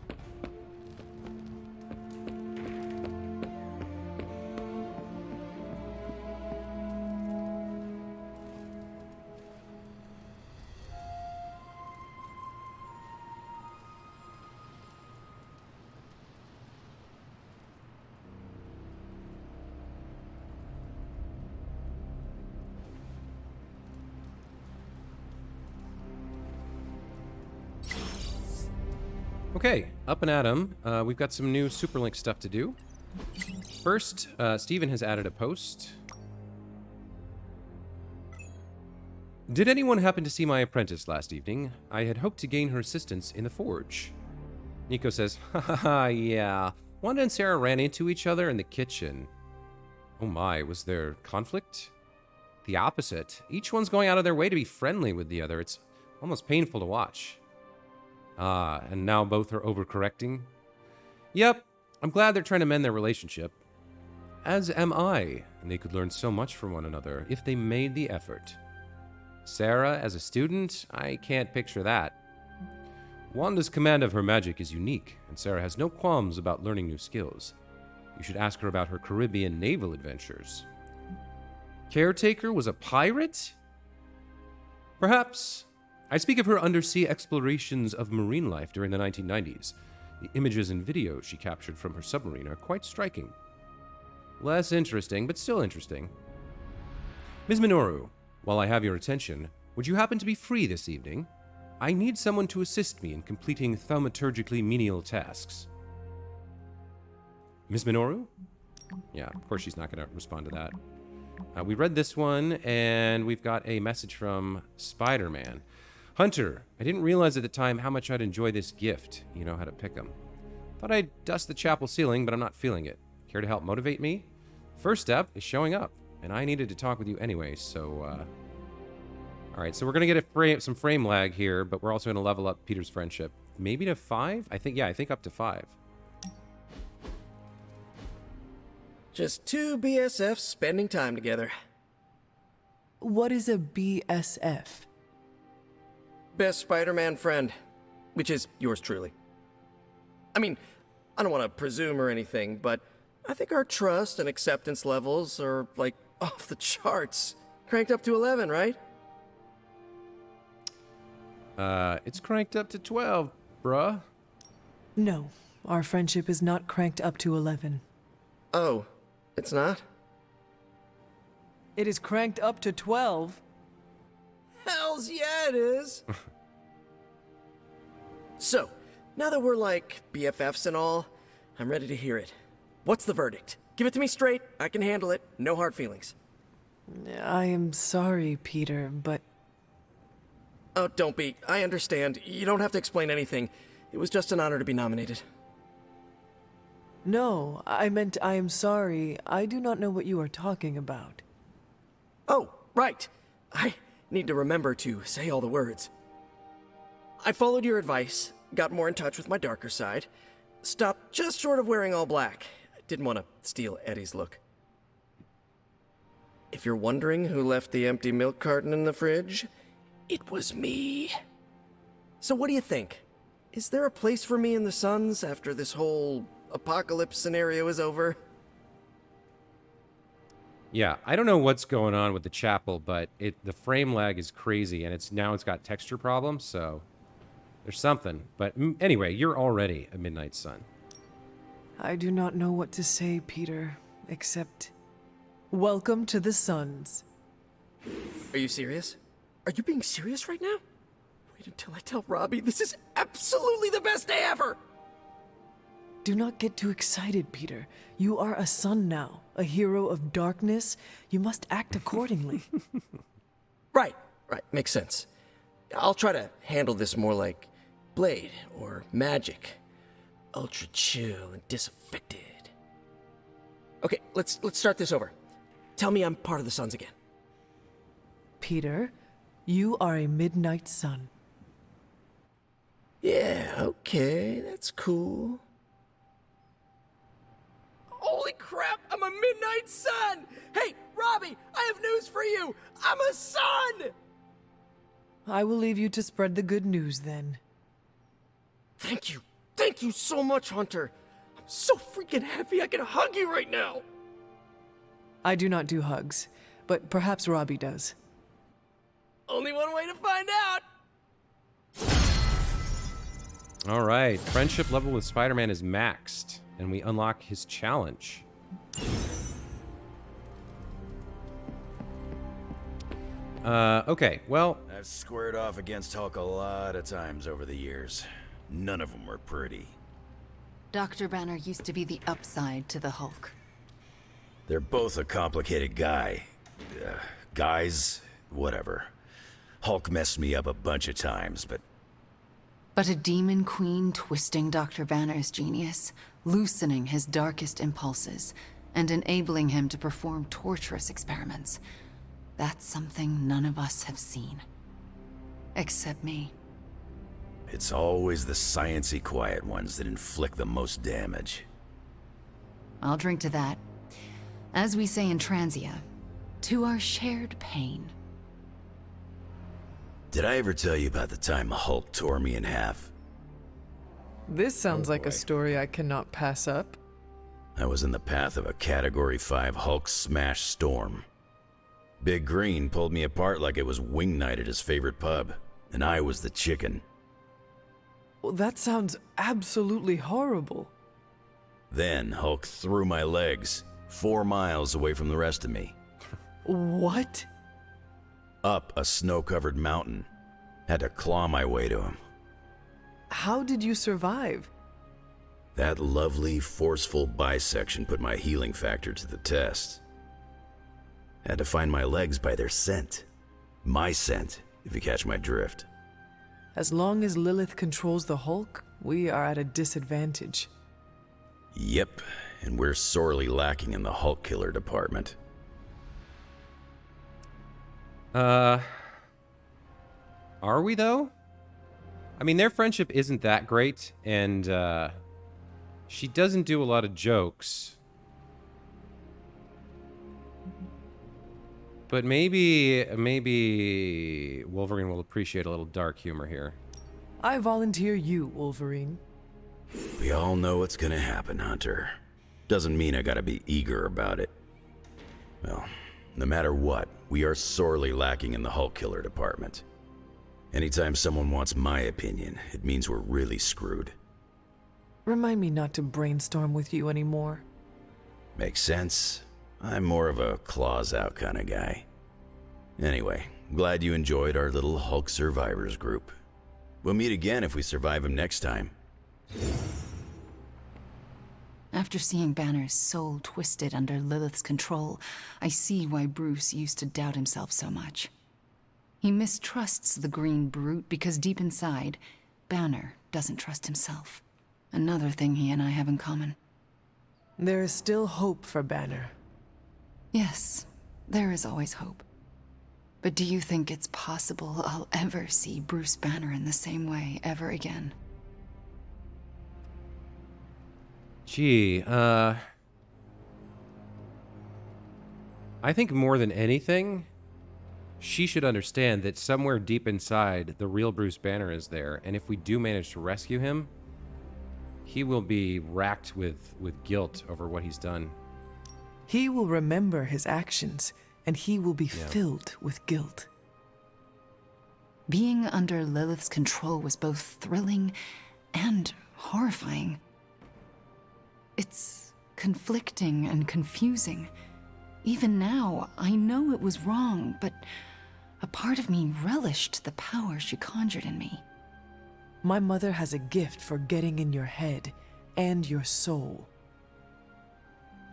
Okay, up and at 'em. We've got some new Superlink stuff to do. First, Steven has added a post. Did anyone happen to see my apprentice last evening? I had hoped to gain her assistance in the forge. Nico says, haha, yeah. Wanda and Sarah ran into each other in the kitchen. Oh my, was there conflict? The opposite. Each one's going out of their way to be friendly with the other. It's almost painful to watch. Ah, and now both are overcorrecting? Yep, I'm glad they're trying to mend their relationship. As am I, and they could learn so much from one another if they made the effort. Sarah, as a student, I can't picture that. Wanda's command of her magic is unique, and Sarah has no qualms about learning new skills. You should ask her about her Caribbean naval adventures. Caretaker was a pirate? Perhaps. I speak of her undersea explorations of marine life during the 1990s. The images and videos she captured from her submarine are quite striking. Less interesting, but still interesting. Ms. Minoru, while I have your attention, would you happen to be free this evening? I need someone to assist me in completing thaumaturgically menial tasks. Ms. Minoru? Yeah, of course she's not going to respond to that. We read this one, and we've got a message from Spider-Man. Hunter, I didn't realize at the time how much I'd enjoy this gift. You know how to pick them. Thought I'd dust the chapel ceiling, but I'm not feeling it. Care to help motivate me? First step is showing up, and I needed to talk with you anyway, so, Alright, so we're going to get some frame lag here, but we're also going to level up Peter's friendship. Maybe to 5? I think up to 5. Just two BSFs spending time together. What is a BSF? Best Spider-Man friend, which is yours truly. I mean, I don't want to presume or anything, but I think our trust and acceptance levels are, like, off the charts. Cranked up to 11, right? It's cranked up to 12, bruh. No, our friendship is not cranked up to 11. Oh, it's not? It is cranked up to 12. Hells yeah, it is! So, now that we're like BFFs and all, I'm ready to hear it. What's the verdict? Give it to me straight, I can handle it, no hard feelings. I am sorry, Peter, but... Oh, don't be. I understand. You don't have to explain anything. It was just an honor to be nominated. No, I meant I am sorry. I do not know what you are talking about. Oh, right. I need to remember to say all the words. I followed your advice, got more in touch with my darker side, stopped just short of wearing all black. I didn't want to steal Eddie's look. If you're wondering who left the empty milk carton in the fridge, it was me. So what do you think? Is there a place for me in the Suns after this whole apocalypse scenario is over? Yeah, I don't know what's going on with the chapel, but the frame lag is crazy, and it's got texture problems, so there's something. But anyway, you're already a Midnight Sun. I do not know what to say, Peter, except welcome to the Suns. Are you serious? Are you being serious right now? Wait until I tell Robbie. This is absolutely the best day ever! Do not get too excited, Peter. You are a sun now, a hero of darkness. You must act accordingly. Right. Makes sense. I'll try to handle this more like Blade or Magic. Ultra chill and disaffected. Okay, let's start this over. Tell me I'm part of the Suns again. Peter, you are a Midnight Sun. Yeah, okay, that's cool. Holy crap, I'm a Midnight Sun! Hey, Robbie, I have news for you! I'm a sun! I will leave you to spread the good news then. Thank you. Thank you so much, Hunter. I'm so freaking happy I can hug you right now. I do not do hugs, but perhaps Robbie does. Only one way to find out! All right, friendship level with Spider-Man is maxed, and we unlock his challenge. Okay, well... I've squared off against Hulk a lot of times over the years. None of them were pretty. Dr. Banner used to be the upside to the Hulk. They're both a complicated guy. Guys, whatever. Hulk messed me up a bunch of times, but... But a demon queen twisting Dr. Banner's genius, loosening his darkest impulses, and enabling him to perform torturous experiments. That's something none of us have seen. Except me. It's always the science-y quiet ones that inflict the most damage. I'll drink to that. As we say in Transia, to our shared pain. Did I ever tell you about the time the Hulk tore me in half? This sounds like a story I cannot pass up. I was in the path of a Category 5 Hulk smash storm. Big Green pulled me apart like it was wing night at his favorite pub, and I was the chicken. Well, that sounds absolutely horrible. Then Hulk threw my legs 4 miles away from the rest of me. What? Up a snow-covered mountain. Had to claw my way to him. How did you survive? That lovely, forceful bisection put my healing factor to the test. Had to find my legs by their scent. My scent, if you catch my drift. As long as Lilith controls the Hulk, we are at a disadvantage. Yep, and we're sorely lacking in the Hulk killer department. Are we though? I mean, their friendship isn't that great, and she doesn't do a lot of jokes. But maybe Wolverine will appreciate a little dark humor here. I volunteer you, Wolverine. We all know what's gonna happen, Hunter. Doesn't mean I gotta be eager about it. Well, no matter what, we are sorely lacking in the Hulk killer department. Anytime someone wants my opinion, it means we're really screwed. Remind me not to brainstorm with you anymore. Makes sense. I'm more of a claws out kind of guy. Anyway, glad you enjoyed our little Hulk survivors group. We'll meet again if we survive him next time. After seeing Banner's soul twisted under Lilith's control, I see why Bruce used to doubt himself so much. He mistrusts the green brute because deep inside, Banner doesn't trust himself. Another thing he and I have in common. There is still hope for Banner. Yes, there is always hope. But do you think it's possible I'll ever see Bruce Banner in the same way ever again? Gee, I think more than anything, she should understand that somewhere deep inside, the real Bruce Banner is there, and if we do manage to rescue him, he will be racked with guilt over what he's done. He will remember his actions, and he will be filled with guilt. Being under Lilith's control was both thrilling and horrifying. It's conflicting and confusing. Even now, I know it was wrong, but a part of me relished the power she conjured in me. My mother has a gift for getting in your head and your soul.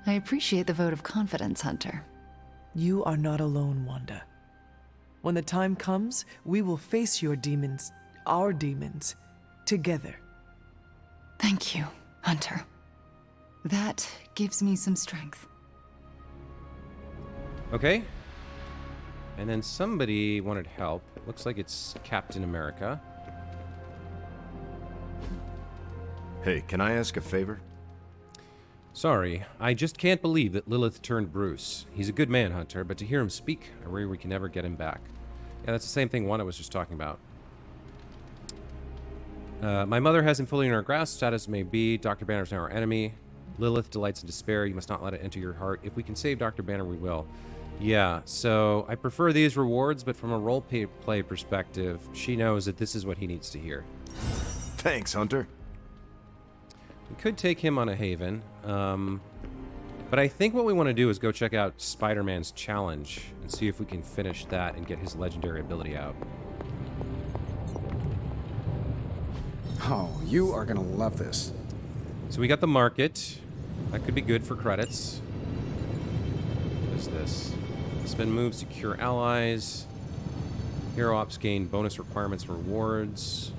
I appreciate the vote of confidence, Hunter. You are not alone, Wanda. When the time comes, we will face your demons, our demons, together. Thank you, Hunter. That gives me some strength. Okay. And then somebody wanted help. Looks like it's Captain America. Hey, can I ask a favor? Sorry, I just can't believe that Lilith turned Bruce. He's a good man, Hunter, but to hear him speak, I worry we can never get him back. Yeah, that's the same thing Wanda was just talking about. My mother has him fully in our grasp, sad as may be. Dr. Banner's now our enemy. Lilith delights in despair. You must not let it enter your heart. If we can save Dr. Banner, we will. Yeah, so I prefer these rewards, but from a role-play perspective, she knows that this is what he needs to hear. Thanks, Hunter. We could take him on a Haven, but I think what we want to do is go check out Spider-Man's challenge and see if we can finish that and get his legendary ability out. Oh, you are gonna love this. So we got the market. That could be good for credits. What is this? Spend moves to cure allies. Hero ops gain bonus requirements and rewards.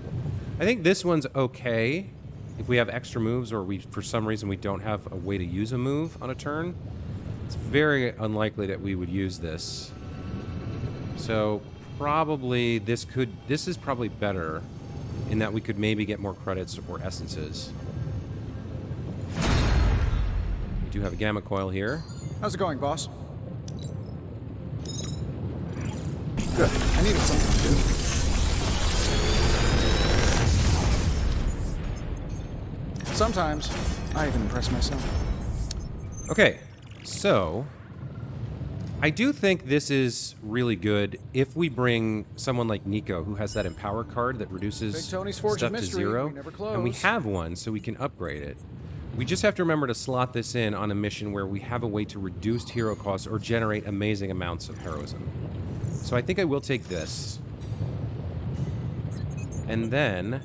I think this one's okay. If we have extra moves or we, for some reason, we don't have a way to use a move on a turn, it's very unlikely that we would use this. So probably this is probably better in that we could maybe get more credits or essences. We do have a gamma coil here. How's it going, boss? Good. I needed something to do. Sometimes, I even impress myself. Okay, so I do think this is really good if we bring someone like Nico, who has that Empower card that reduces Big Tony's Forge of stuff to Mystery. 0, We never close. and we have one, so we can upgrade it. We just have to remember to slot this in on a mission where we have a way to reduce hero costs or generate amazing amounts of heroism. So I think I will take this. And then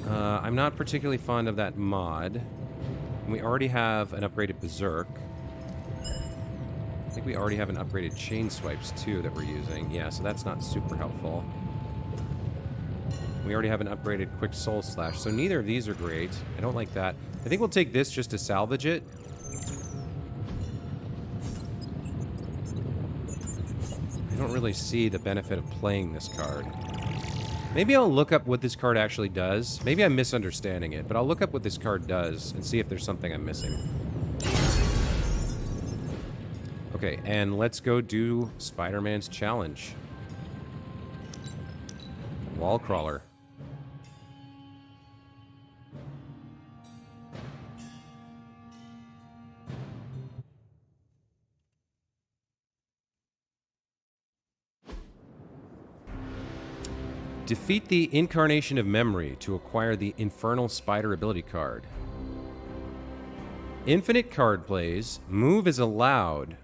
I'm not particularly fond of that mod. And we already have an upgraded Berserk. I think we already have an upgraded Chain Swipes, too, that we're using. Yeah, so that's not super helpful. We already have an upgraded Quick Soul Slash, so neither of these are great. I don't like that. I think we'll take this just to salvage it. I don't really see the benefit of playing this card. Maybe I'll look up what this card actually does. Maybe I'm misunderstanding it, but I'll look up what this card does and see if there's something I'm missing. Okay, and let's go do Spider-Man's challenge. Wall crawler. Defeat the Incarnation of Memory to acquire the Infernal Spider ability card. Infinite card plays. Move is allowed,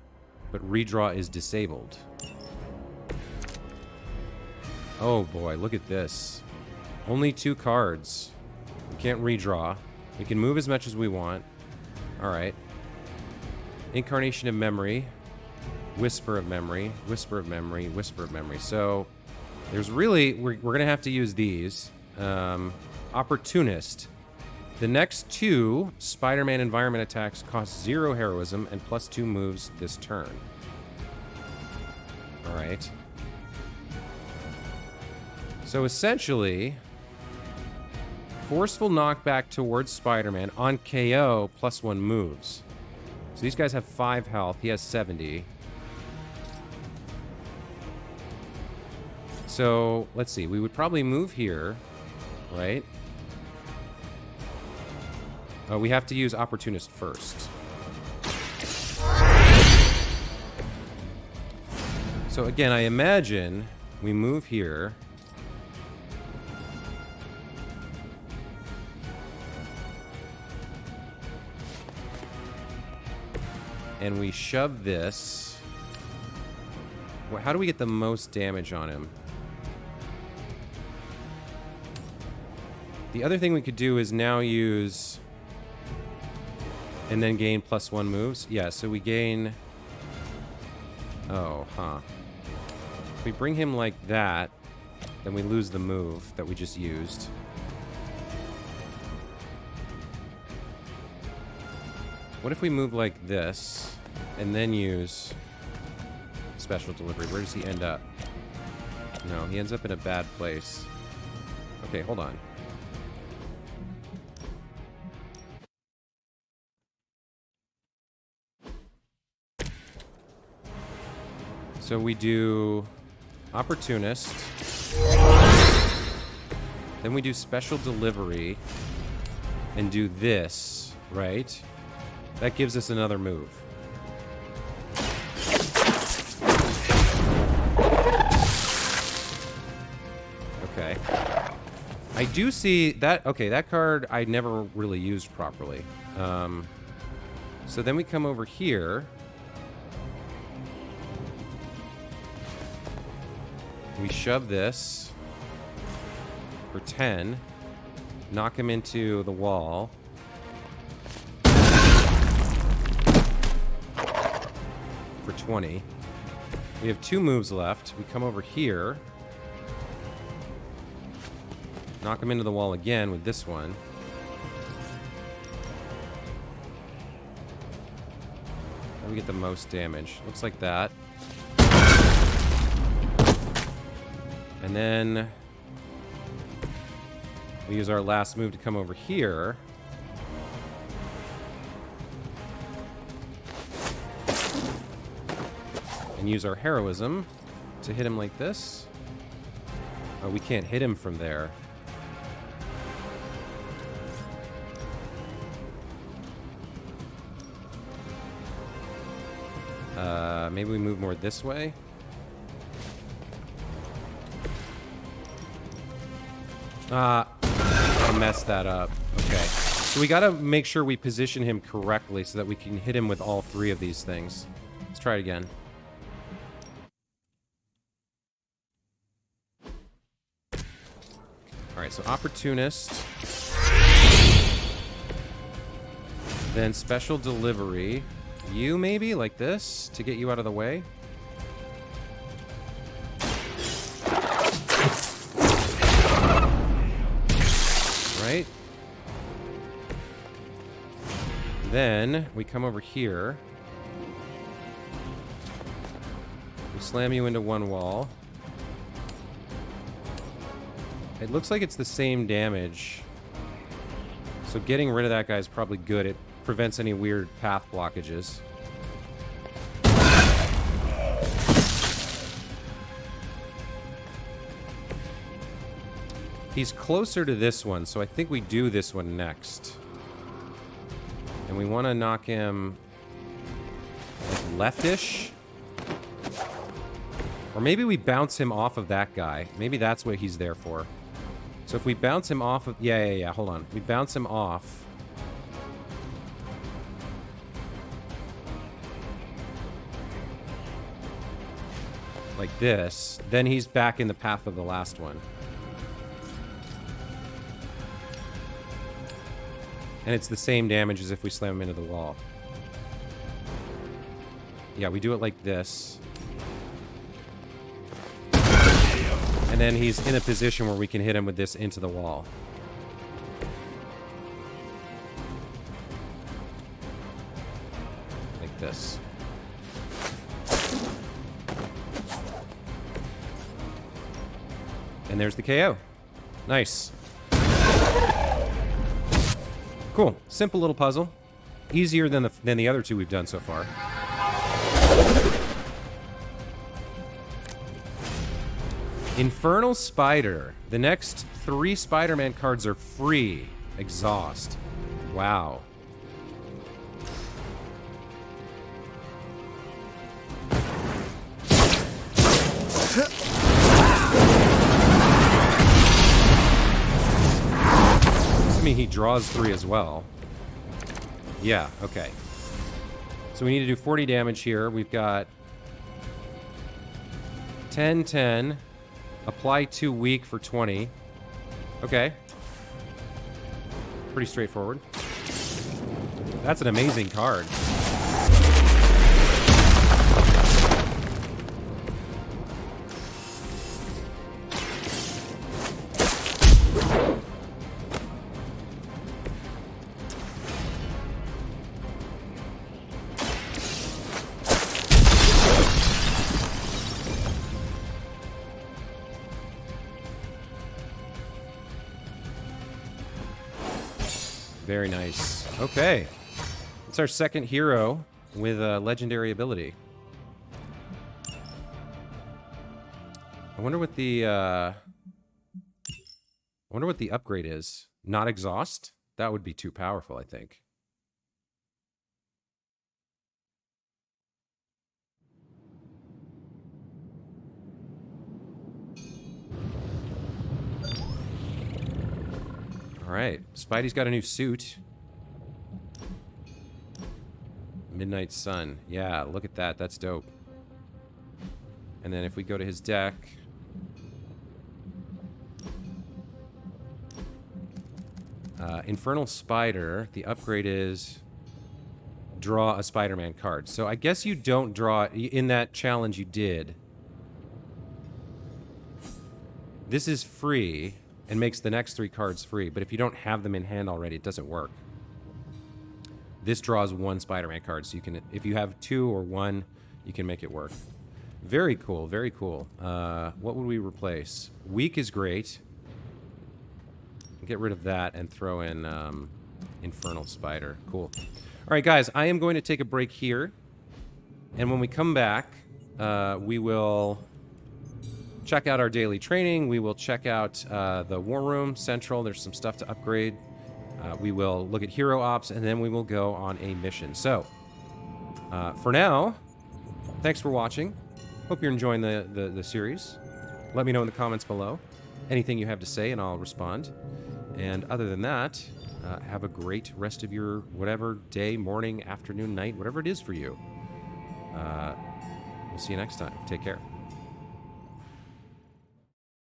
but redraw is disabled. Oh boy, look at this. Only 2 cards. We can't redraw. We can move as much as we want. Alright. Incarnation of Memory. Whisper of Memory, Whisper of Memory, Whisper of Memory. So there's really, we're going to have to use these. Opportunist. The next 2 Spider-Man environment attacks cost 0 heroism and +2 moves this turn. All right. So essentially, forceful knockback towards Spider-Man on KO +1 moves. So these guys have 5 health. He has 70. So let's see. We would probably move here, right? We have to use Opportunist first. So again, I imagine we move here. And we shove this. How do we get the most damage on him? The other thing we could do is now use... and then gain +1 moves. Yeah, so we gain... oh, huh. If we bring him like that, then we lose the move that we just used. What if we move like this, and then use special delivery? Where does he end up? No, he ends up in a bad place. Okay, hold on. So we do Opportunist. Then we do Special Delivery. And do this, right? That gives us another move. Okay. I do see that... okay, that card I never really used properly. So then we come over here. We shove this for 10. Knock him into the wall. For 20. We have 2 moves left. We come over here. Knock him into the wall again with this one. How do we get the most damage? Looks like that. And then we use our last move to come over here. And use our heroism to hit him like this. Oh, we can't hit him from there. Maybe we move more this way. I messed that up. Okay. So we gotta make sure we position him correctly so that we can hit him with all 3 of these things. Let's try it again. Alright, so Opportunist. Then Special Delivery. You maybe, like this, to get you out of the way. Right? Then we come over here. We slam you into one wall. It looks like it's the same damage. So getting rid of that guy is probably good. It prevents any weird path blockages. He's closer to this one, so I think we do this one next. And we want to knock him like leftish. Or maybe we bounce him off of that guy. Maybe that's what he's there for. So if we bounce him off of... Yeah, hold on. We bounce him off. Like this. Then he's back in the path of the last one. And it's the same damage as if we slam him into the wall. Yeah, we do it like this. And then he's in a position where we can hit him with this into the wall. Like this. And there's the KO. Nice. Cool. Simple little puzzle. Easier than the other two we've done so far. Infernal Spider. The next 3 Spider-Man cards are free. Exhaust. Wow. I mean, he draws 3 as well. Yeah, okay. So we need to do 40 damage here. We've got 10, 10. Apply 2 weak for 20. Okay. Pretty straightforward. That's an amazing card. Very nice. Okay. It's our second hero with a legendary ability. I wonder what the upgrade is. Not exhaust? That would be too powerful, I think. All right, Spidey's got a new suit. Midnight Sun. Yeah, look at that. That's dope. And then if we go to his deck... Infernal Spider, the upgrade is draw a Spider-Man card. So I guess you don't draw... In that challenge you did. This is free... and makes the next 3 cards free, but if you don't have them in hand already, it doesn't work. This draws 1 Spider-Man card, so you can, if you have 2 or 1, you can make it work. Very cool, very cool. What would we replace? Weak is great. Get rid of that and throw in Infernal Spider. Cool. All right, guys, I am going to take a break here, and when we come back, we will... check out our daily training. We will check out the War Room Central. There's some stuff to upgrade. We will look at Hero Ops, and then we will go on a mission. So, for now, thanks for watching. Hope you're enjoying the series. Let me know in the comments below anything you have to say, and I'll respond. And other than that, have a great rest of your whatever day, morning, afternoon, night, whatever it is for you. We'll see you next time. Take care.